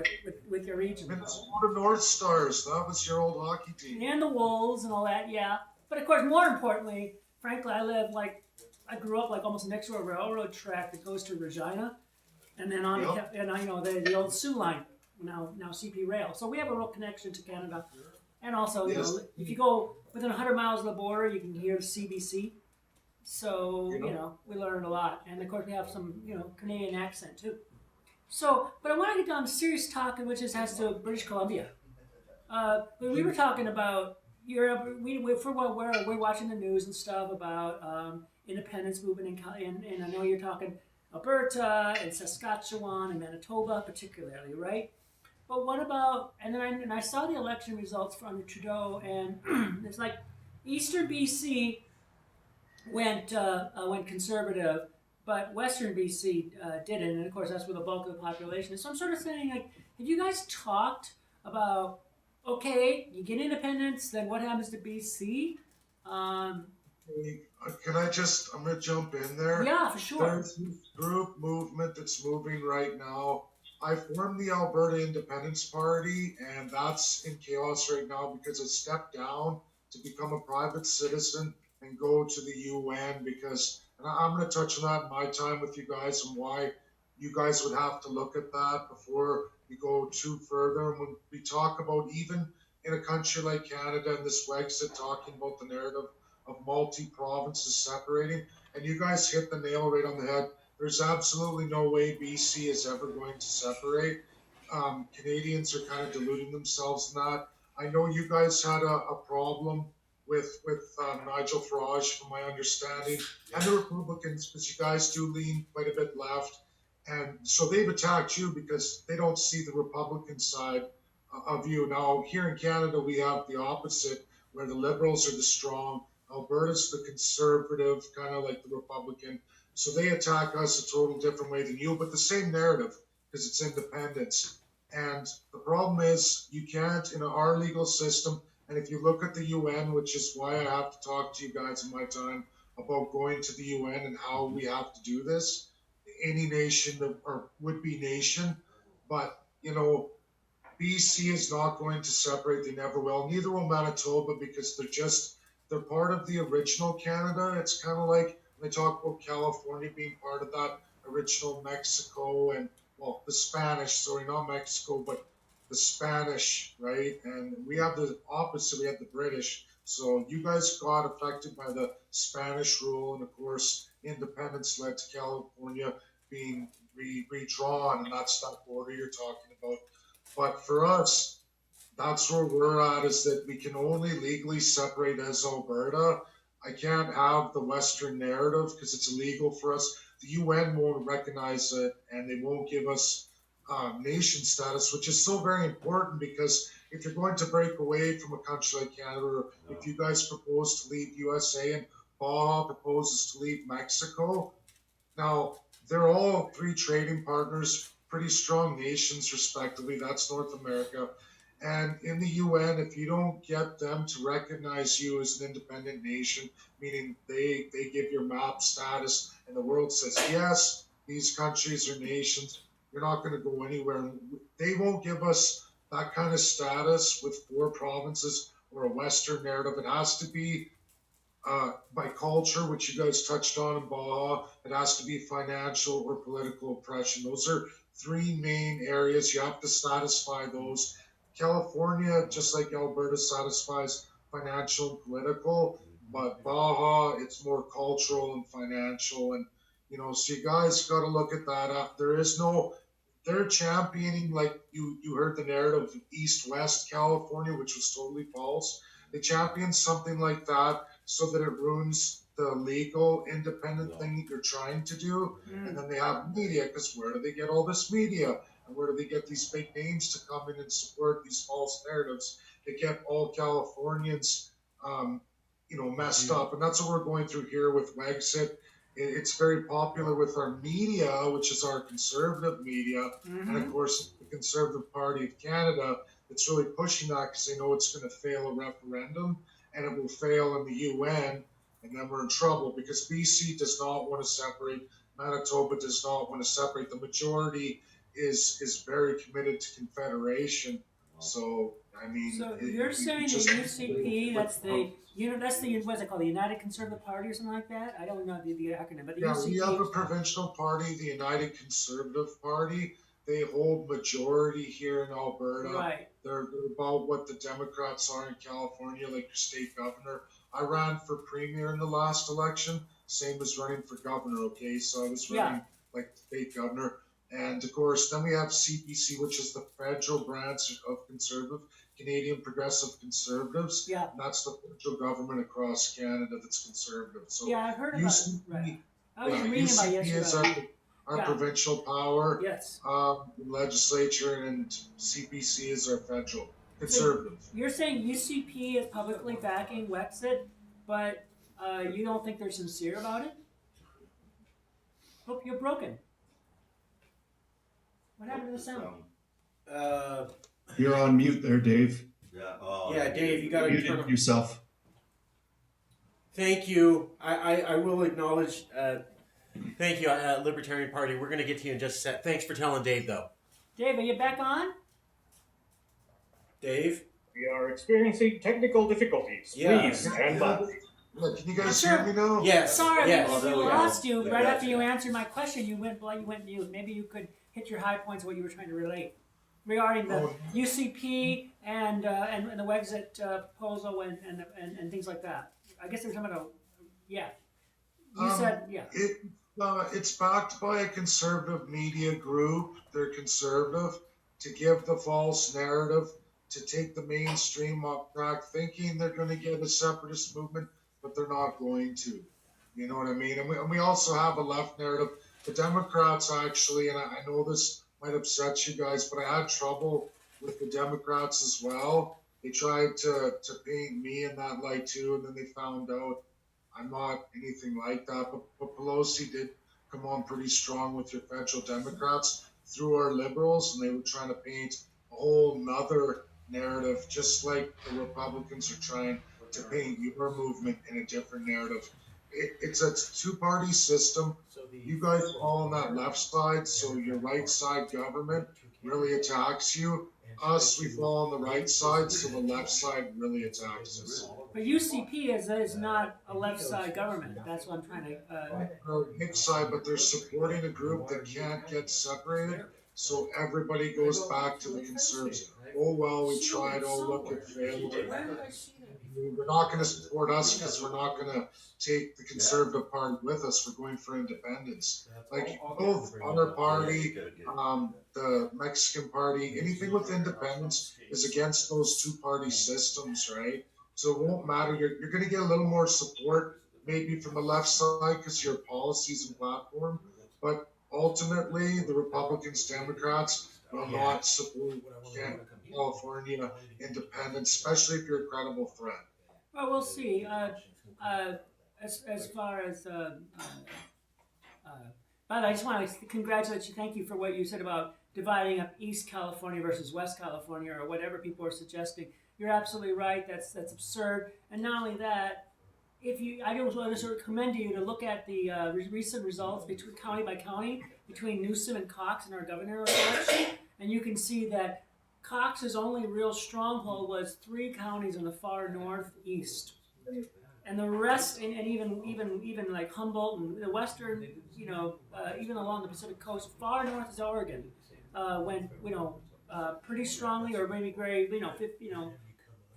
with your region. Minnesota North Stars. That was your old hockey team. And the Wolves and all that, yeah. But of course, more importantly, frankly, I grew up like almost next to a railroad track that goes to Regina, and then on, Yep. and I the old Sioux line, now CP Rail. So we have a real connection to Canada, and also Yes. if you go within 100 miles of the border, you can hear CBC. So Yeah. we learned a lot, and of course we have some Canadian accent too. So, but I want to get down to serious talk, which has to do with British Columbia. But we were talking about Europe. We're watching the news and stuff about independence movement and I know you're talking Alberta and Saskatchewan and Manitoba particularly, right? But what about and I saw the election results for under Trudeau, and it's like Eastern BC went conservative, but Western BC didn't, and of course that's where the bulk of the population is. So I'm sort of saying, like, have you guys talked about, okay, you get independence, then what happens to BC? Can I'm going to jump in there. Yeah, for sure. There's this group movement that's moving right now. I formed the Alberta Independence Party, and that's in chaos right now because it stepped down to become a private citizen and go to the UN because, and I'm going to touch on that in my time with you guys and why you guys would have to look at that before you go too further. And when we talk about even in a country like Canada and this Wexit talking about the narrative of multi-provinces separating, and you guys hit the nail right on the head. There's absolutely no way BC is ever going to separate. Canadians are kind of deluding themselves in that. I know you guys had a problem with Nigel Farage, from my understanding, and the Republicans, because you guys do lean quite a bit left. And so they've attacked you because they don't see the Republican side of you. Now, here in Canada, we have the opposite, where the Liberals are the strong, Alberta's the conservative, kind of like the Republican. So they attack us a total different way than you, but the same narrative because it's independence. And the problem is you can't, in our legal system, and if you look at the UN, which is why I have to talk to you guys in my time about going to the UN and how we have to do this, any nation or would-be nation, but, BC is not going to separate. They never will. Neither will Manitoba because they're part of the original Canada. It's kind of like when they talk about California being part of that original Mexico and, well, the Spanish, sorry, not Mexico, but the Spanish, right? And we have the opposite. We have the British. So you guys got affected by the Spanish rule. And of course, independence led to California being redrawn. And that's that border you're talking about. But for us, that's where we're at, is that we can only legally separate as Alberta. I can't have the Western narrative because it's illegal for us. The UN won't recognize it, and they won't give us nation status, which is so very important, because if you're going to break away from a country like Canada, or if you guys propose to leave USA and Baja proposes to leave Mexico, now, they're all three trading partners, pretty strong nations, respectively. That's North America. And in the UN, if you don't get them to recognize you as an independent nation, meaning they give your map status and the world says, yes, these countries are nations, you're not going to go anywhere. They won't give us that kind of status with four provinces or a Western narrative. It has to be by culture, which you guys touched on in Baja. It has to be financial or political oppression. Those are three main areas. You have to satisfy those. California, just like Alberta, satisfies financial and political, but Baja, it's more cultural and financial. And, so you guys got to look at that up. There is no, they're championing, like you heard the narrative of East West California, which was totally false. They champion something like that so that it ruins the legal independent thing that you're trying to do. And then they have media, because where do they get all this media? And where do they get these big names to come in and support these false narratives? They get all Californians, messed up. And that's what we're going through here with Wexit. It's very popular with our media, which is our conservative media, and of course the Conservative Party of Canada. That's really pushing that because they know it's going to fail a referendum and it will fail in the UN, and then we're in trouble because BC does not want to separate, Manitoba does not want to separate. The majority is very committed to confederation. So I mean, So you're saying the UCP, that's the what's it called, the United Conservative Party or something like that? I don't know the acronym, but the yeah, UCP. we have a provincial party, the United Conservative Party. They hold majority here in Alberta. Right. They're about what the Democrats are in California, like your state governor. I ran for premier in the last election, same as running for governor, okay? So I was running like state governor. And of course, then we have CPC, which is the federal branch of conservative, Canadian Progressive Conservatives. Yeah. And that's the federal government across Canada that's conservative. So yeah, I've heard about UCP, it. Right. I was reading UCP about it is yesterday. our provincial power. Yes. Legislature, and CPC is our federal conservative. So you're saying UCP is publicly backing Wexit, but you don't think they're sincere about it? Hope you're broken. What happened to the sound? You're on mute there, Dave. Yeah, Dave, you got to Mute turn. yourself. Thank you. I will acknowledge. Thank you, Libertarian Party. We're going to get to you in just a sec. Thanks for telling Dave, though. Dave, are you back on? Dave? We are experiencing technical difficulties. Yeah. Please stand by. Look, can you guys hear me now? Yes. Sorry, Yes. we lost you right after you answered my question. You went mute. Maybe you could hit your high points of what you were trying to relate regarding the UCP and the Wexit proposal and things like that. I guess there's something about You said It's backed by a conservative media group. They're conservative to give the false narrative, to take the mainstream off track, thinking they're going to get a separatist movement, but they're not going to. You know what I mean? And we also have a left narrative. The Democrats actually, and I know this might upset you guys, but I had trouble with the Democrats as well. They tried to paint me in that light too, and then they found out I'm not anything like that. But Pelosi did come on pretty strong with your federal Democrats through our liberals, and they were trying to paint a whole nother narrative, just like the Republicans are trying to paint your movement in a different narrative. It's a two-party system. You guys fall on that left side, so your right side government really attacks you. Us, we fall on the right side, so the left side really attacks us. But UCP is not a left side government. That's what I'm trying to. Mixed side, but they're supporting a group that can't get separated, so everybody goes back to the conservatives. Oh well, we tried. Oh look, it failed. They're not going to support us because we're not going to take the Conservative Party with us. We're going for independence. Like both other party, the Mexican Party, anything with independence is against those two-party systems, right? So it won't matter. You're going to get a little more support maybe from the left side because your policies and platform, but ultimately the Republicans, Democrats will not support California independence, especially if you're a credible threat. Well, we'll see. As far as but I just want to congratulate you. Thank you for what you said about dividing up East California versus West California, or whatever people are suggesting. You're absolutely right. That's absurd. And not only that, I just want to sort of commend you to look at the recent results between county by county between Newsom and Cox in our governor election, and you can see that Cox's only real stronghold was 3 counties in the far northeast, and the rest, and even like Humboldt and the western, even along the Pacific coast, far north is Oregon, went pretty strongly, or maybe very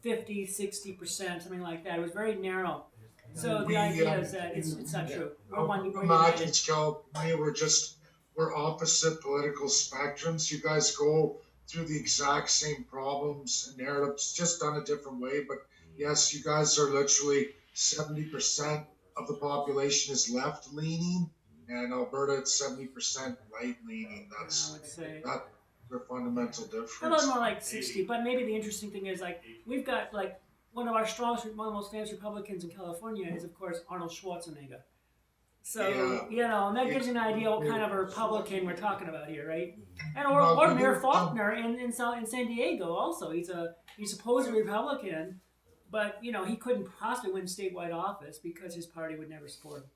50, 60%, something like that. It was very narrow. So the idea is that it's not true. Imagine, California, we're opposite political spectrums. You guys go through the exact same problems and narratives, just done a different way. But yes, you guys are literally 70% of the population is left leaning, and Alberta it's 70% right leaning. That's the fundamental difference. A little more like 60, but maybe the interesting thing is like we've got like one of the most famous Republicans in California is of course Arnold Schwarzenegger. So and that gives you an idea what kind of a Republican we're talking about here, right? And or Mayor Faulkner in San Diego also. He's supposed to be Republican, but he couldn't possibly win statewide office because his party would never support him.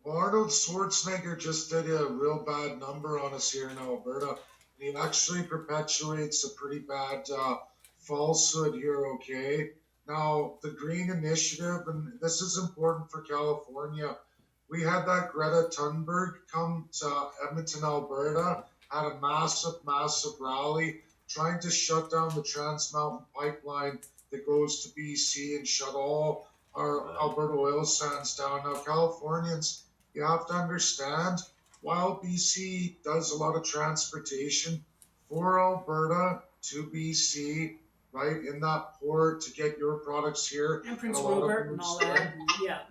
Well, Arnold Schwarzenegger just did a real bad number on us here in Alberta. He actually perpetuates a pretty bad falsehood here, okay? Now, the Green Initiative, and this is important for California, we had that Greta Thunberg come to Edmonton, Alberta, had a massive rally trying to shut down the Trans Mountain pipeline that goes to BC and shut all our Alberta oil sands down. Now, Californians, you have to understand, while BC does a lot of transportation for Alberta to BC, right, in that port to get your products here. And Prince Rupert and all that.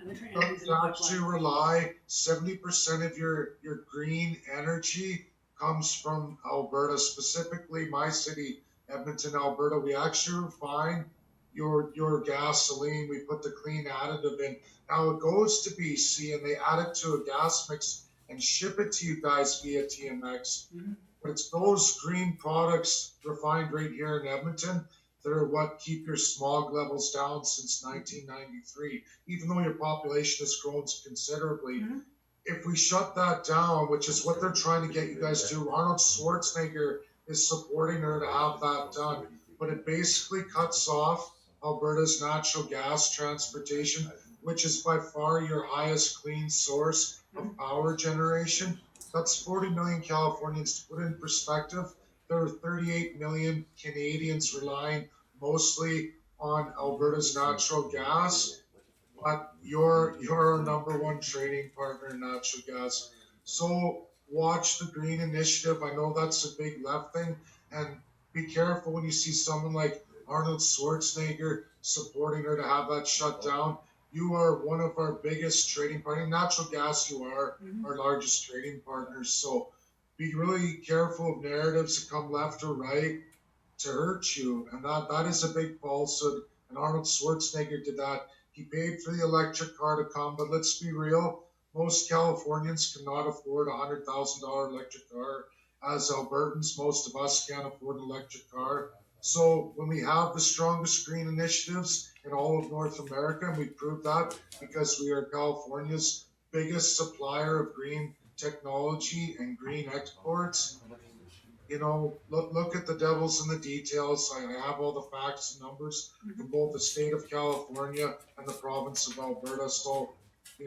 And the train. You actually rely 70% of your green energy comes from Alberta, specifically my city, Edmonton, Alberta. We actually refine your gasoline. We put the clean additive in. Now it goes to BC and they add it to a gas mix and ship it to you guys via TMX. Mm-hmm. But it's those green products refined right here in Edmonton that are what keep your smog levels down since 1993. Even though your population has grown considerably, if we shut that down, which is what they're trying to get you guys to, Arnold Schwarzenegger is supporting her to have that done. But it basically cuts off Alberta's natural gas transportation, which is by far your highest clean source of power generation. That's 40 million Californians. To put it in perspective, there are 38 million Canadians relying mostly on Alberta's natural gas, but you're our number one trading partner in natural gas. So watch the Green Initiative. I know that's a big left thing, and be careful when you see someone like Arnold Schwarzenegger supporting her to have that shut down. You are one of our biggest trading partners. Natural gas, you are our largest trading partners. So be really careful of narratives that come left or right to hurt you. And that is a big falsehood. And Arnold Schwarzenegger did that. He paid for the electric car to come, but let's be real. Most Californians cannot afford a $100,000 electric car. As Albertans, most of us can't afford an electric car. So when we have the strongest green initiatives in all of North America, and we prove that because we are California's biggest supplier of green technology and green exports, look at the devils in the details. I have all the facts and numbers from both the state of California and the province of Alberta. So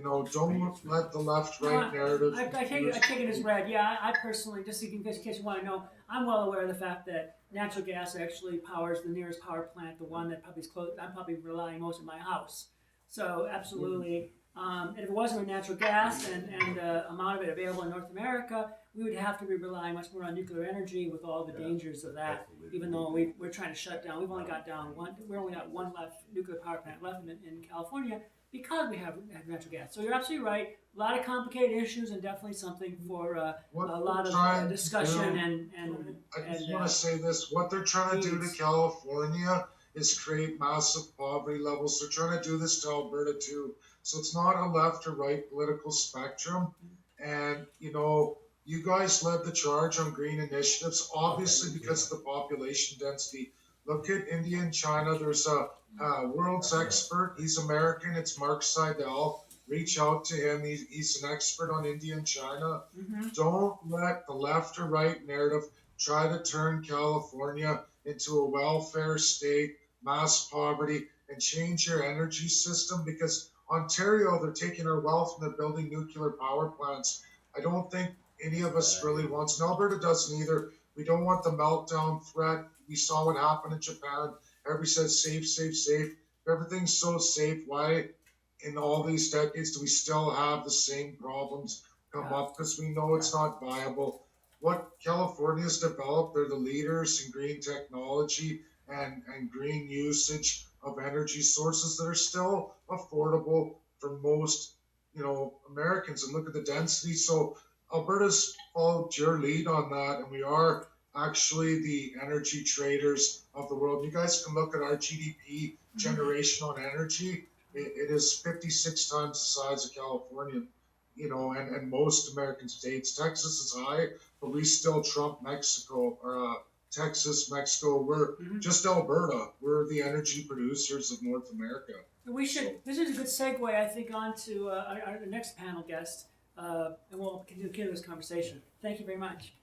Don't let the left-right No, narrative. I take it as read. Yeah, I personally, just in case you want to know, I'm well aware of the fact that natural gas actually powers the nearest power plant, the one that probably is close. I'm probably relying most of my house. So absolutely. And if it wasn't for natural gas and the amount of it available in North America, we would have to be relying much more on nuclear energy with all the dangers of that. Even though we're trying to shut down, we've only got one left nuclear power plant left in California because we have natural gas. So you're absolutely right. A lot of complicated issues and definitely something for a lot of discussion I just want to say this: what they're trying to do to California is create massive poverty levels. They're trying to do this to Alberta too. So it's not a left or right political spectrum. And you guys led the charge on green initiatives, obviously because of the population density. Look at India and China. There's a world's expert. He's American. It's Mark Seidel. Reach out to him. He's an expert on India and China. Don't let the left or right narrative try to turn California into a welfare state, mass poverty, and change your energy system because Ontario, they're taking our wealth and they're building nuclear power plants. I don't think any of us really wants, and Alberta doesn't either. We don't want the meltdown threat. We saw what happened in Japan. Everybody says safe, safe, safe. If everything's so safe, why in all these decades do we still have the same problems come up? Because we know it's not viable. What California's developed, they're the leaders in green technology and green usage of energy sources that are still affordable for most, Americans. And look at the density. So Alberta's followed your lead on that, and we are actually the energy traders of the world. You guys can look at our GDP generation on energy. It is 56 times the size of California, and most American states. Texas is high, but we still trump Mexico, or Texas, Mexico. We're just Alberta. We're the energy producers of North America. We should. This is a good segue, I think, on to our next panel guest, and we'll continue this conversation. Thank you very much.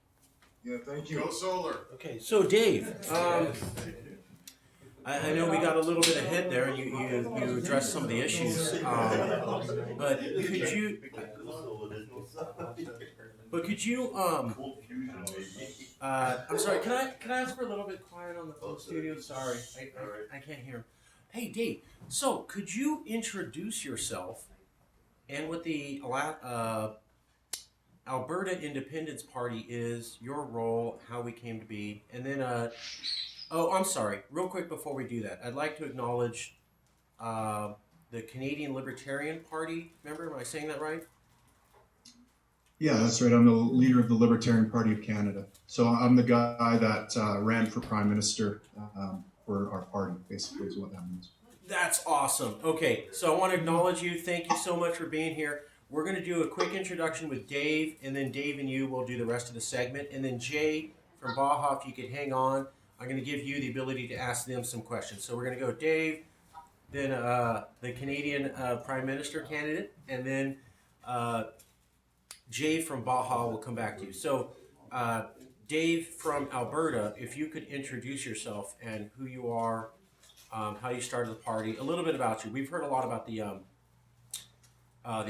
Yeah, thank you. Go solar. Okay, so Dave, I know we got a little bit ahead there, and you addressed some of the issues, but could you I'm sorry, can I ask for a little bit quiet on the studio? Sorry, I can't hear him. Hey Dave, so could you introduce yourself and what the Alberta Independence Party is, your role, how we came to be, and then oh, I'm sorry. Real quick before we do that, I'd like to acknowledge the Canadian Libertarian Party. Remember, am I saying that right? Yeah, that's right. I'm the leader of the Libertarian Party of Canada. So I'm the guy that ran for Prime Minister for our party, basically, is what that means. That's awesome. Okay, so I want to acknowledge you. Thank you so much for being here. We're going to do a quick introduction with Dave, and then Dave and you will do the rest of the segment. And then Jay from Baja, if you could hang on, I'm going to give you the ability to ask them some questions. So we're going to go Dave, then the Canadian Prime Minister candidate, and then Jay from Baja will come back to you. So Dave from Alberta, if you could introduce yourself and who you are, how you started the party, a little bit about you. We've heard a lot about the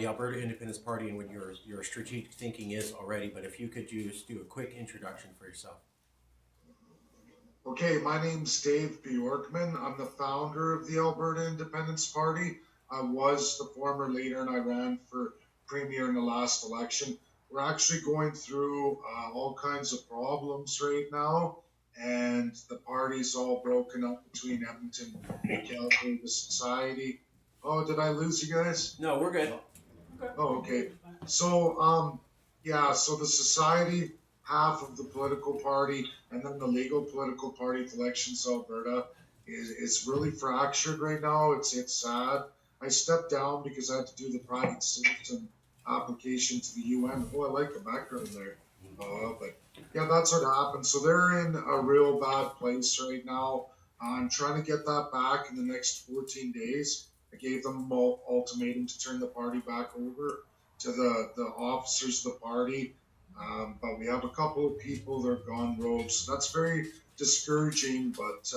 Alberta Independence Party and what your strategic thinking is already, but if you could just do a quick introduction for yourself. Okay, my name's Dave Bjorkman. I'm the founder of the Alberta Independence Party. I was the former leader and I ran for premier in the last election. We're actually going through all kinds of problems right now, and the party's all broken up between Edmonton and Calgary, the society. Oh, did I lose you guys? No, we're good. Oh, okay. So, so the society, half of the political party, and then the legal political party of Elections Alberta is really fractured right now. It's sad. I stepped down because I had to do the private citizen application to the UN. Oh, I like the background there. But yeah, that's what happened. So they're in a real bad place right now. I'm trying to get that back in the next 14 days. I gave them an ultimatum to turn the party back over to the officers of the party. But we have a couple of people that are gone rogue. So that's very discouraging. But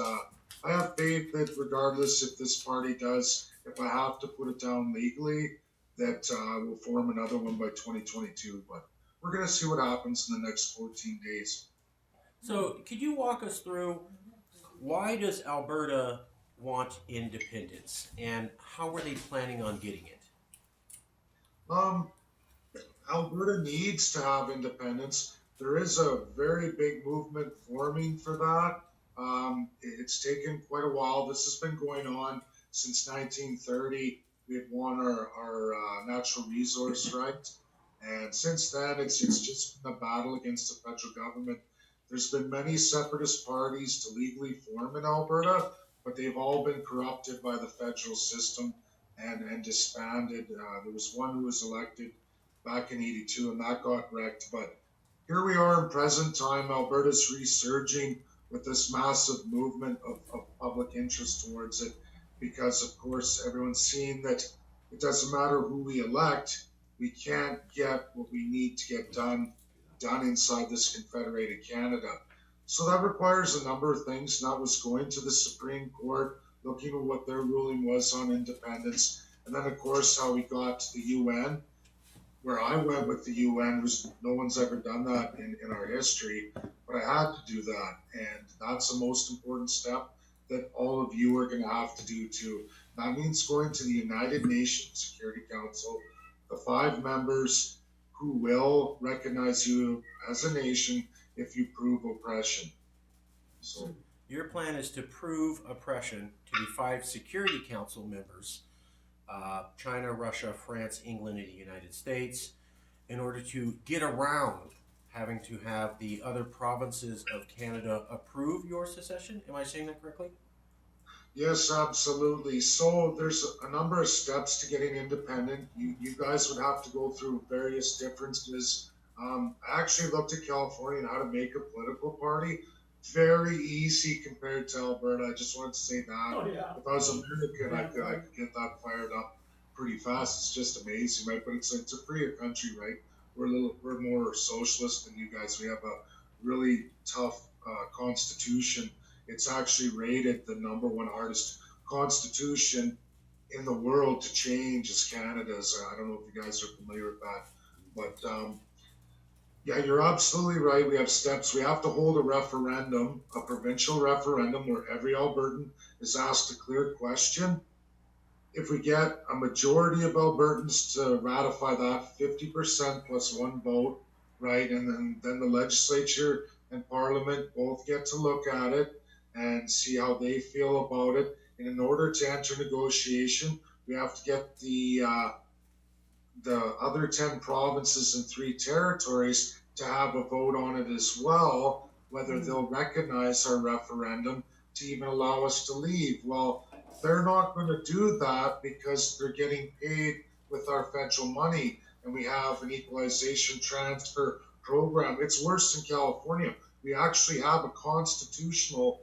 I have faith that regardless if this party does, if I have to put it down legally, that will form another one by 2022. But we're going to see what happens in the next 14 days. So, could you walk us through why does Alberta want independence, and how are they planning on getting it? Um, Alberta needs to have independence. There is a very big movement forming for that. It's taken quite a while. This has been going on since 1930. We had won our natural resource rights. And since then, it's just been a battle against the federal government. There's been many separatist parties to legally form in Alberta, but they've all been corrupted by the federal system and disbanded. There was one who was elected back in 82 and that got wrecked. But here we are in present time. Alberta's resurging with this massive movement of public interest towards it because, of course, everyone's seeing that it doesn't matter who we elect, we can't get what we need to get done inside this confederated Canada. So that requires a number of things, and that was going to the Supreme Court, looking at what their ruling was on independence, and then, of course, how we got to the UN. Where I went with the UN was no one's ever done that in our history, but I had to do that. And that's the most important step that all of you are going to have to do too. That means going to the United Nations Security Council, the 5 members who will recognize you as a nation if you prove oppression. So Your plan is to prove oppression to the 5 Security Council members, China, Russia, France, England, and the United States, in order to get around having to have the other provinces of Canada approve your secession. Am I saying that correctly? yes, absolutely. So there's a number of steps to getting independent. You guys would have to go through various differences. I actually looked at California and how to make a political party. Very easy compared to Alberta. I just wanted to say that. Oh, yeah. If I was American, I could get that fired up pretty fast. It's just amazing, right? But it's a freer country, right? We're more socialist than you guys. We have a really tough constitution. It's actually rated the #1 hardest constitution in the world to change is Canada's. I don't know if you guys are familiar with that, but yeah, you're absolutely right. We have steps. We have to hold a referendum, a provincial referendum, where every Albertan is asked a clear question. If we get a majority of Albertans to ratify that, 50% plus 1 vote, right, and then the legislature and parliament both get to look at it and see how they feel about it. And in order to enter negotiation, we have to get the other 10 provinces and 3 territories to have a vote on it as well, whether they'll recognize our referendum to even allow us to leave. Well, they're not going to do that because they're getting paid with our federal money, and we have an equalization transfer program. It's worse than California. We actually have a constitutional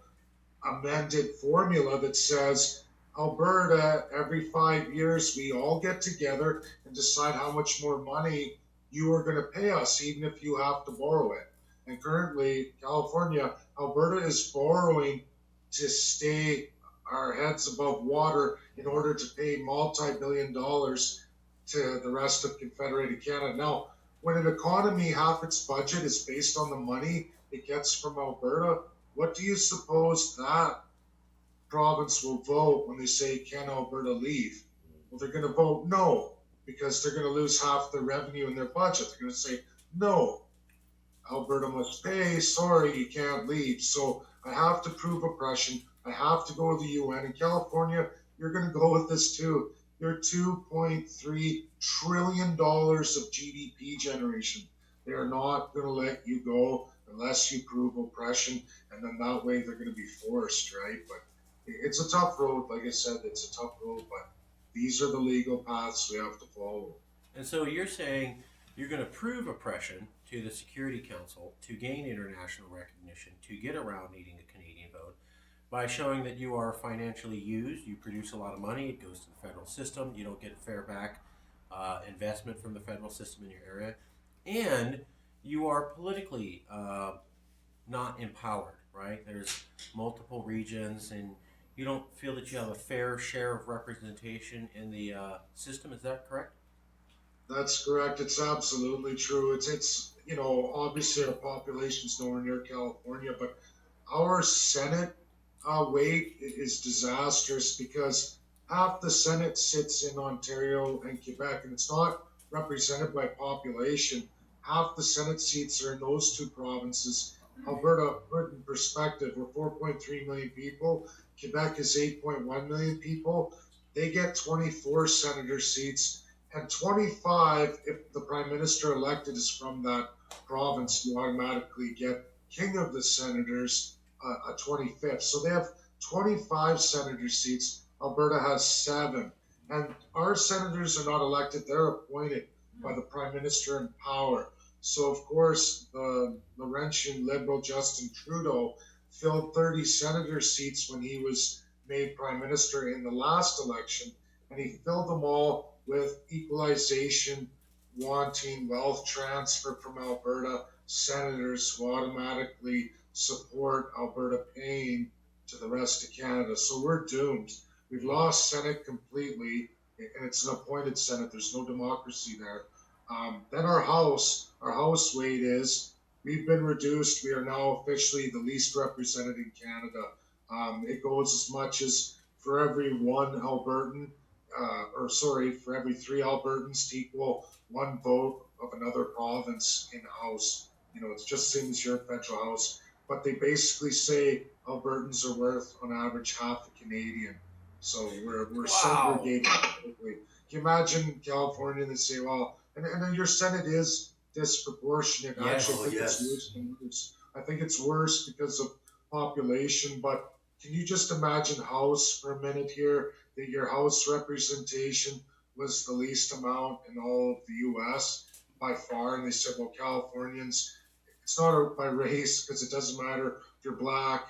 amended formula that says Alberta, every 5 years, we all get together and decide how much more money you are going to pay us, even if you have to borrow it. And currently, California, Alberta is borrowing to stay our heads above water in order to pay multi-billion dollars to the rest of Confederated Canada. Now, when an economy, half its budget is based on the money it gets from Alberta, what do you suppose that province will vote when they say, can Alberta leave? Well, they're going to vote no, because they're going to lose half their revenue in their budget. They're going to say, no, Alberta must pay. Sorry, you can't leave. So I have to prove oppression. I have to go to the UN. In California, you're going to go with this too. They're $2.3 trillion of GDP generation. They are not going to let you go unless you prove oppression, and then that way they're going to be forced, right? But it's a tough road. Like I said, it's a tough road, but these are the legal paths we have to follow. And so you're saying you're going to prove oppression to the Security Council to gain international recognition, to get around needing a Canadian vote, by showing that you are financially used, you produce a lot of money, it goes to the federal system, you don't get fair back investment from the federal system in your area, and you are politically not empowered, right? There's multiple regions, and you don't feel that you have a fair share of representation in the system. Is that correct? That's correct. It's absolutely true. It's obviously our population's nowhere near California, but our Senate weight is disastrous because half the Senate sits in Ontario and Quebec, and it's not represented by population. Half the Senate seats are in those two provinces. Alberta, put in perspective, we're 4.3 million people. Quebec is 8.1 million people. They get 24 senator seats, and 25 if the prime minister elected is from that province. You automatically get king of the senators, a 25th. So they have 25 senator seats. Alberta has 7. And our senators are not elected, they're appointed by the prime minister in power. So, of course, the Laurentian Liberal Justin Trudeau filled 30 senator seats when he was made prime minister in the last election, and he filled them all with equalization, wanting wealth transfer from Alberta senators who automatically support Alberta paying to the rest of Canada. So we're doomed. We've lost Senate completely, and it's an appointed Senate. There's no democracy there. Then our House weight is we've been reduced. We are now officially the least represented in Canada. It goes as much as for every one Albertan, for every 3 Albertans to equal 1 vote of another province in House. It's just the same as your federal House. But they basically say Albertans are worth, on average, half a Canadian. So we're Wow. segregated completely. Can you imagine California? They say, well, and then your Senate is disproportionate. Yes. Actually, I think Yes. it's worse than worse. I think it's worse because of population. But can you just imagine House for a minute here? That your House representation was the least amount in all of the U.S. by far, and they said, well, Californians, it's not by race because it doesn't matter if you're black,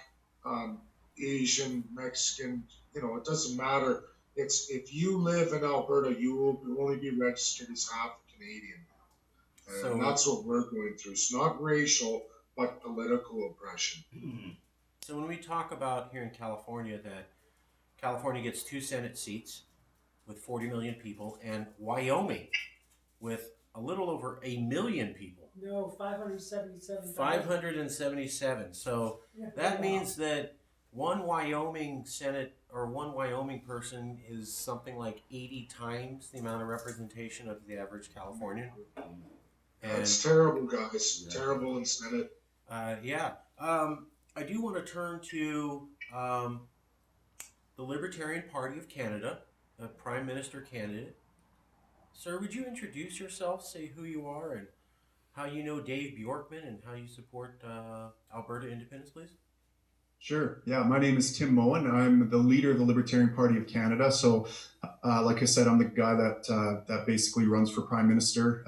Asian, Mexican, it doesn't matter. It's if you live in Alberta, you will only be registered as half Canadian. And So- that's what we're going through. It's not racial, but political oppression. So when we talk about here in California that California gets 2 Senate seats with 40 million people, and Wyoming with a little over 1 million people, No, 577. 577. So that means that one Wyoming Senate or one Wyoming person is something like 80 times the amount of representation of the average Californian. It's terrible, guys. Terrible in Senate. I do want to turn to the Libertarian Party of Canada, a Prime Minister candidate. Sir, would you introduce yourself, say who you are, and how you know Dave Bjorkman, and how you support Alberta Independence, please? Sure. Yeah, my name is Tim Moen. I'm the leader of the Libertarian Party of Canada. So, like I said, I'm the guy that basically runs for Prime Minister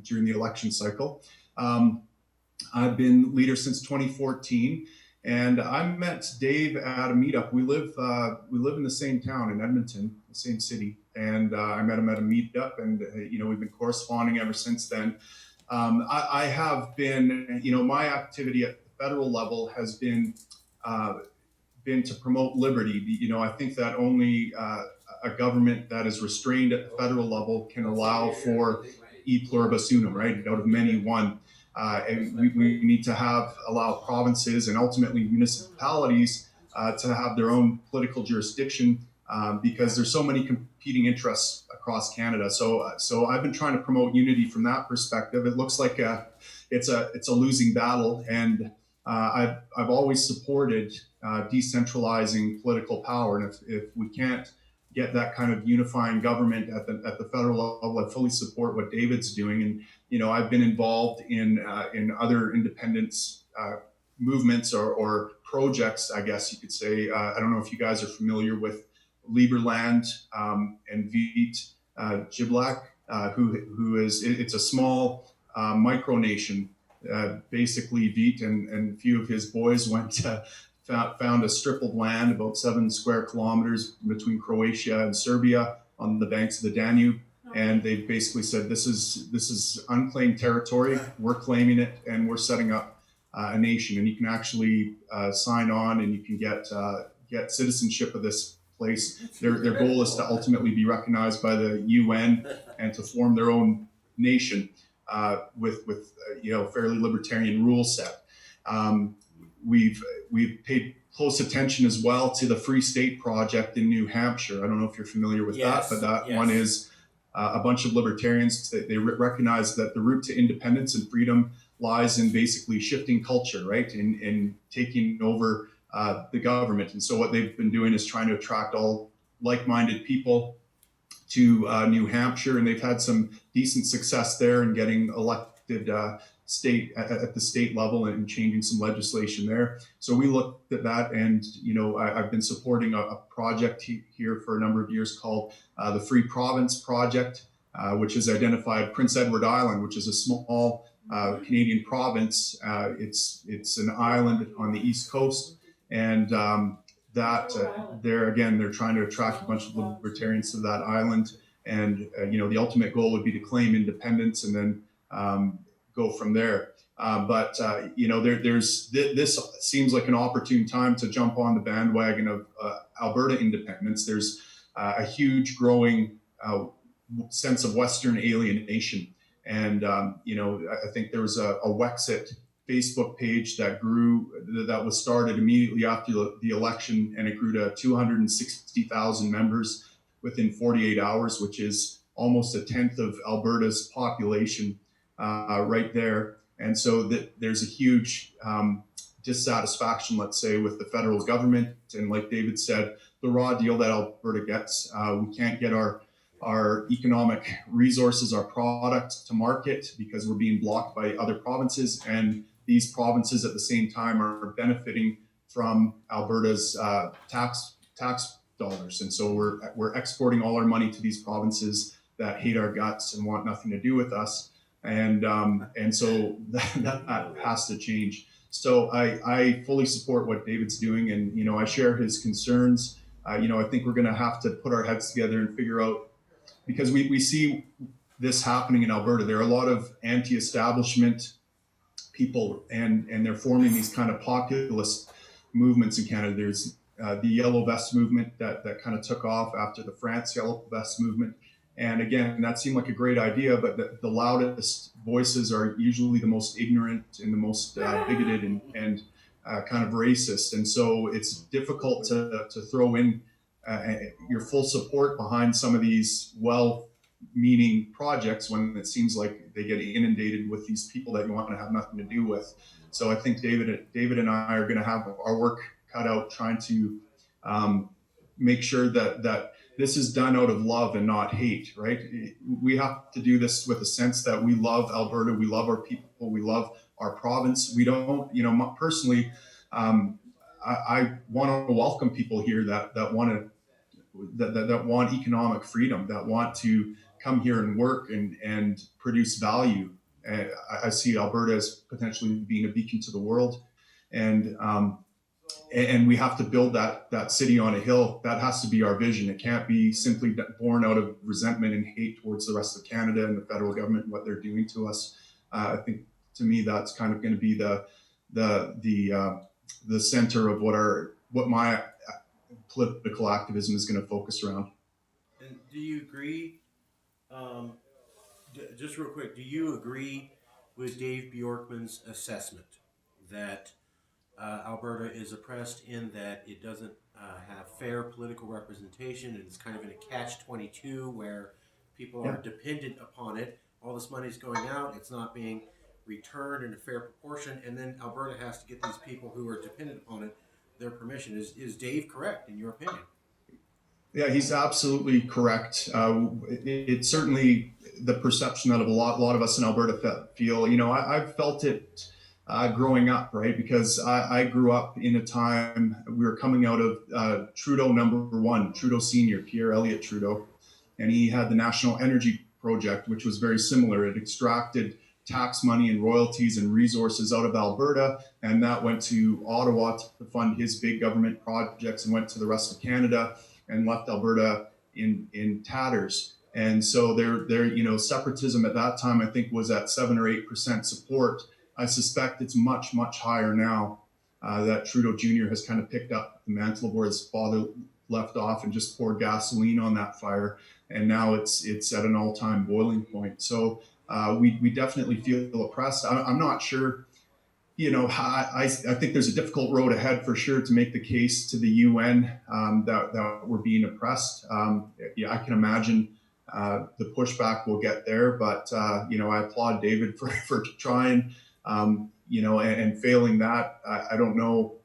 during the election cycle. I've been leader since 2014, and I met Dave at a meetup. We live in the same town in Edmonton, the same city, and I met him at a meetup, and we've been corresponding ever since then. I have been, my activity at the federal level has been to promote liberty. I think that only a government that is restrained at the federal level can allow for e pluribus unum, right? Out of many, one. And we need to allow provinces and ultimately municipalities to have their own political jurisdiction because there's so many competing interests across Canada. So I've been trying to promote unity from that perspective. It looks like it's a losing battle, and I've always supported decentralizing political power, and if we can't get that kind of unifying government at the federal level, I fully support what David's doing. And I've been involved in other independence movements or projects, I guess you could say. I don't know if you guys are familiar with Liberland and Veit Jiblak, who is it's a small micronation. Basically, Veit and a few of his boys found a strip of land about 7 square kilometers between Croatia and Serbia on the banks of the Danube. And they basically said, this is unclaimed territory. We're claiming it, and we're setting up a nation. And you can actually sign on, and you can get citizenship of this place. Their goal is to ultimately be recognized by the UN and to form their own nation with fairly libertarian rule set. We've paid close attention as well to the Free State Project in New Hampshire. I don't know if you're familiar with Yes, that, but that yes. one is a bunch of libertarians. They recognize that the route to independence and freedom lies in basically shifting culture, right, and taking over the government. And so what they've been doing is trying to attract all like-minded people to New Hampshire, and they've had some decent success there in getting elected state at the state level and changing some legislation there. So we looked at that, and I've been supporting a project here for a number of years called the Free Province Project, which has identified Prince Edward Island, which is a small Canadian province. It's an island on the east coast, and they're trying to attract a bunch of libertarians to that island, and the ultimate goal would be to claim independence and then go from there. This seems like an opportune time to jump on the bandwagon of Alberta independence. There's a huge growing sense of Western alienation, and I think there was a Wexit Facebook page that was started immediately after the election, and it grew to 260,000 members within 48 hours, which is almost a tenth of Alberta's population right there. And so there's a huge dissatisfaction, let's say, with the federal government. And like David said, the raw deal that Alberta gets, we can't get our economic resources, our product to market because we're being blocked by other provinces. And these provinces at the same time are benefiting from Alberta's tax dollars. And so we're exporting all our money to these provinces that hate our guts and want nothing to do with us. And so that has to change. So I fully support what David's doing, and I share his concerns. I think we're going to have to put our heads together and figure out, because we see this happening in Alberta. There are a lot of anti-establishment people, and they're forming these kind of populist movements in Canada. There's the Yellow Vest movement that kind of took off after the France Yellow Vest movement. And again, that seemed like a great idea, but the loudest voices are usually the most ignorant and the most bigoted and kind of racist. And so it's difficult to throw in your full support behind some of these well-meaning projects when it seems like they get inundated with these people that you want to have nothing to do with. So I think David and I are going to have our work cut out trying to make sure that this is done out of love and not hate, right? We have to do this with a sense that we love Alberta, we love our people, we love our province. We don't, personally, I want to welcome people here that want economic freedom, that want to come here and work and produce value. I see Alberta as potentially being a beacon to the world, and we have to build that city on a hill. That has to be our vision. It can't be simply born out of resentment and hate towards the rest of Canada and the federal government and what they're doing to us. I think, to me, that's kind of going to be the center of what my political activism is going to focus around. And do you agree? Just real quick, do you agree with Dave Bjorkman's assessment that Alberta is oppressed in that it doesn't have fair political representation, and it's kind of in a catch-22 where people are dependent upon it? All this money is going out, it's not being returned in a fair proportion, and then Alberta has to get these people who are dependent upon it their permission. Is Dave correct in your opinion? Yeah, he's absolutely correct. It's certainly the perception that a lot of us in Alberta feel. I've felt it growing up, right? Because I grew up in a time we were coming out of Trudeau #1, Trudeau Senior, Pierre Elliott Trudeau, and he had the National Energy Project, which was very similar. It extracted tax money and royalties and resources out of Alberta, and that went to Ottawa to fund his big government projects and went to the rest of Canada and left Alberta in tatters. And so their separatism at that time, I think, was at 7 or 8% support. I suspect it's much, much higher now that Trudeau Jr. has kind of picked up the mantle of where his father left off and just poured gasoline on that fire, and now it's at an all-time boiling point. So we definitely feel oppressed. I'm not sure. I think there's a difficult road ahead for sure to make the case to the UN that we're being oppressed. Yeah, I can imagine the pushback will get there, but I applaud David for trying. And failing that, I don't know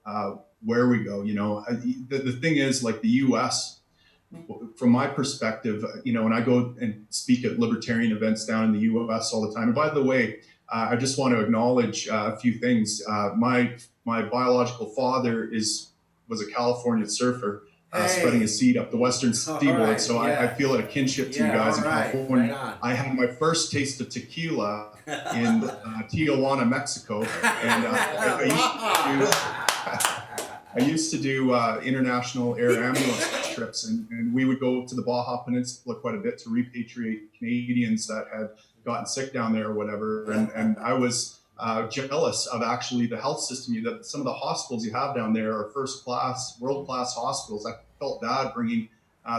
where we go. The thing is, like the U.S., from my perspective, and I go and speak at libertarian events down in the U.S. all the time. And by the way, I just want to acknowledge a few things. My biological father was a California surfer, spreading his seed up the western seaboard. Right, so yeah. I feel a kinship to you Yeah, guys all in right, California. right on. I had my first taste of tequila in Tijuana, Mexico, and I used to do international air ambulance trips, and we would go to the Baja Peninsula quite a bit to repatriate Canadians that had gotten sick down there or whatever. And I was jealous of actually the health system. That some of the hospitals you have down there are first class, world class hospitals. I felt bad bringing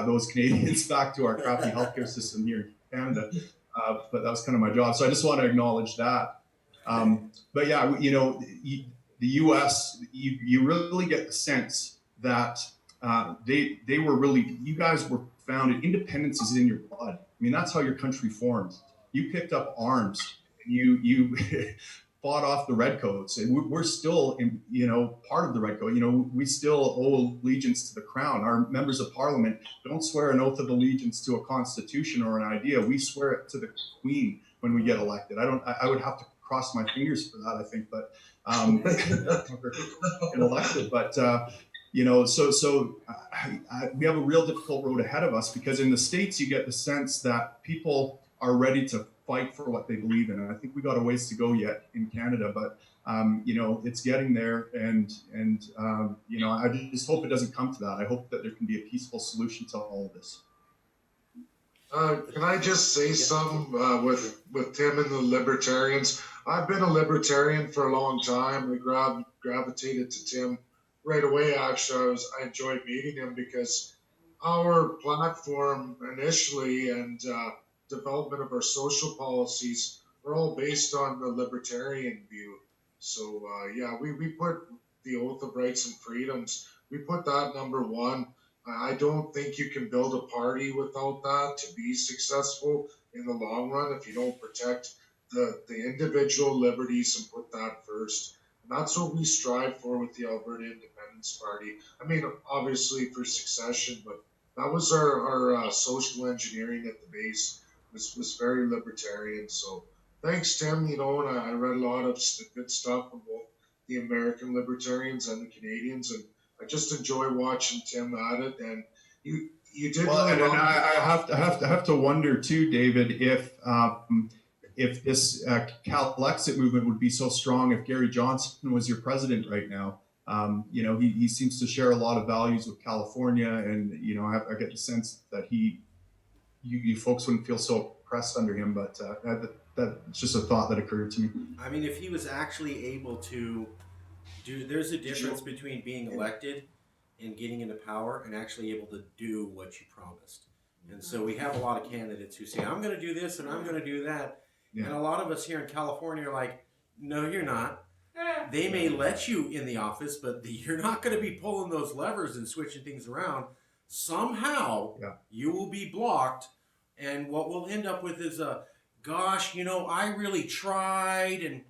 those Canadians back to our crappy healthcare system here in Canada, but that was kind of my job. So I just want to acknowledge that. But yeah, the U.S., you really get the sense that they were really, you guys were founded, independence is in your blood. I mean, that's how your country formed. You picked up arms, and you fought off the redcoats, and we're still part of the redcoat. We still owe allegiance to the crown. Our members of parliament don't swear an oath of allegiance to a constitution or an idea. We swear it to the Queen when we get elected. I would have to cross my fingers for that, I think, but elected. But we have a real difficult road ahead of us, because in the States you get the sense that people are ready to fight for what they believe in, and I think we got a ways to go yet in Canada, but it's getting there, and I just hope it doesn't come to that. I hope that there can be a peaceful solution to all of this. Can I just say something with Tim and the libertarians? I've been a libertarian for a long time. I gravitated to Tim right away. Actually, I enjoyed meeting him because our platform initially and development of our social policies are all based on the libertarian view. So we put the Oath of Rights and Freedoms. We put that number one. I don't think you can build a party without that to be successful in the long run if you don't protect the individual liberties and put that first. And that's what we strive for with the Alberta Independence Party. I mean, obviously for succession, but that was our social engineering at the base was very libertarian. So thanks, Tim. And I read a lot of good stuff from both the American libertarians and the Canadians, and I just enjoy watching Tim at it. And you did. Well, and I have to wonder too, David, if this CALEXIT movement would be so strong if Gary Johnson was your president right now. He seems to share a lot of values with California, and I get the sense that you folks wouldn't feel so oppressed under him. But that's just a thought that occurred to me. I mean, if he was actually able to there's a difference between being elected and getting into power and actually able to do what you promised. And so we have a lot of candidates who say, I'm going to do this and I'm going to do that. Yeah. And a lot of us here in California are like, no, you're not. They may let you in the office, but you're not going to be pulling those levers and switching things around. Somehow you will be blocked. And what we'll end up with is gosh, I really tried and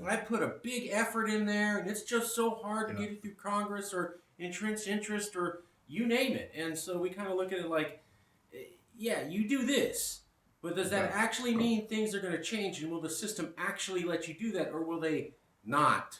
I put a big effort in there, and it's just so hard to get it through Congress or entrenched interest or you name it. And so we kind of look at it like, yeah, you do this, but does that actually mean things are going to change, and will the system actually let you do that, or will they not?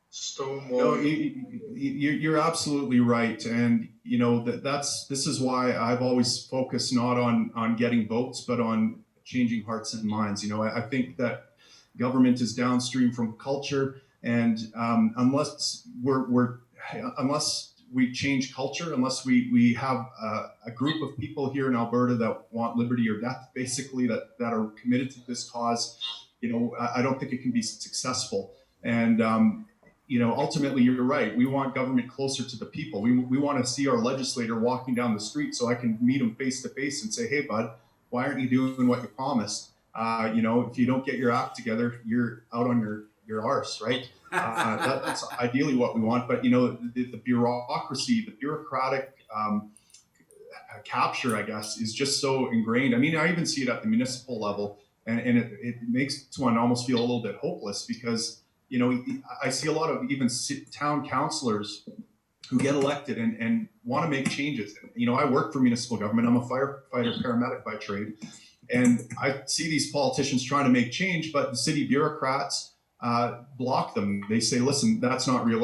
Stonewall. No, you're absolutely right, and this is why I've always focused not on getting votes, but on changing hearts and minds. I think that government is downstream from culture, and unless we change culture, unless we have a group of people here in Alberta that want liberty or death, basically that are committed to this cause, I don't think it can be successful. And ultimately you're right. We want government closer to the people. We want to see our legislator walking down the street so I can meet him face to face and say, hey, bud, why aren't you doing what you promised? If you don't get your act together, you're out on your arse, right? That's ideally what we want. But, the bureaucracy, the bureaucratic capture, I guess, is just so ingrained. I mean, I even see it at the municipal level, and it makes one almost feel a little bit hopeless because, I see a lot of even town councilors who get elected and want to make changes. I work for municipal government. I'm a firefighter paramedic by trade. And I see these politicians trying to make change, but the city bureaucrats block them. They say, listen, that's not realistic.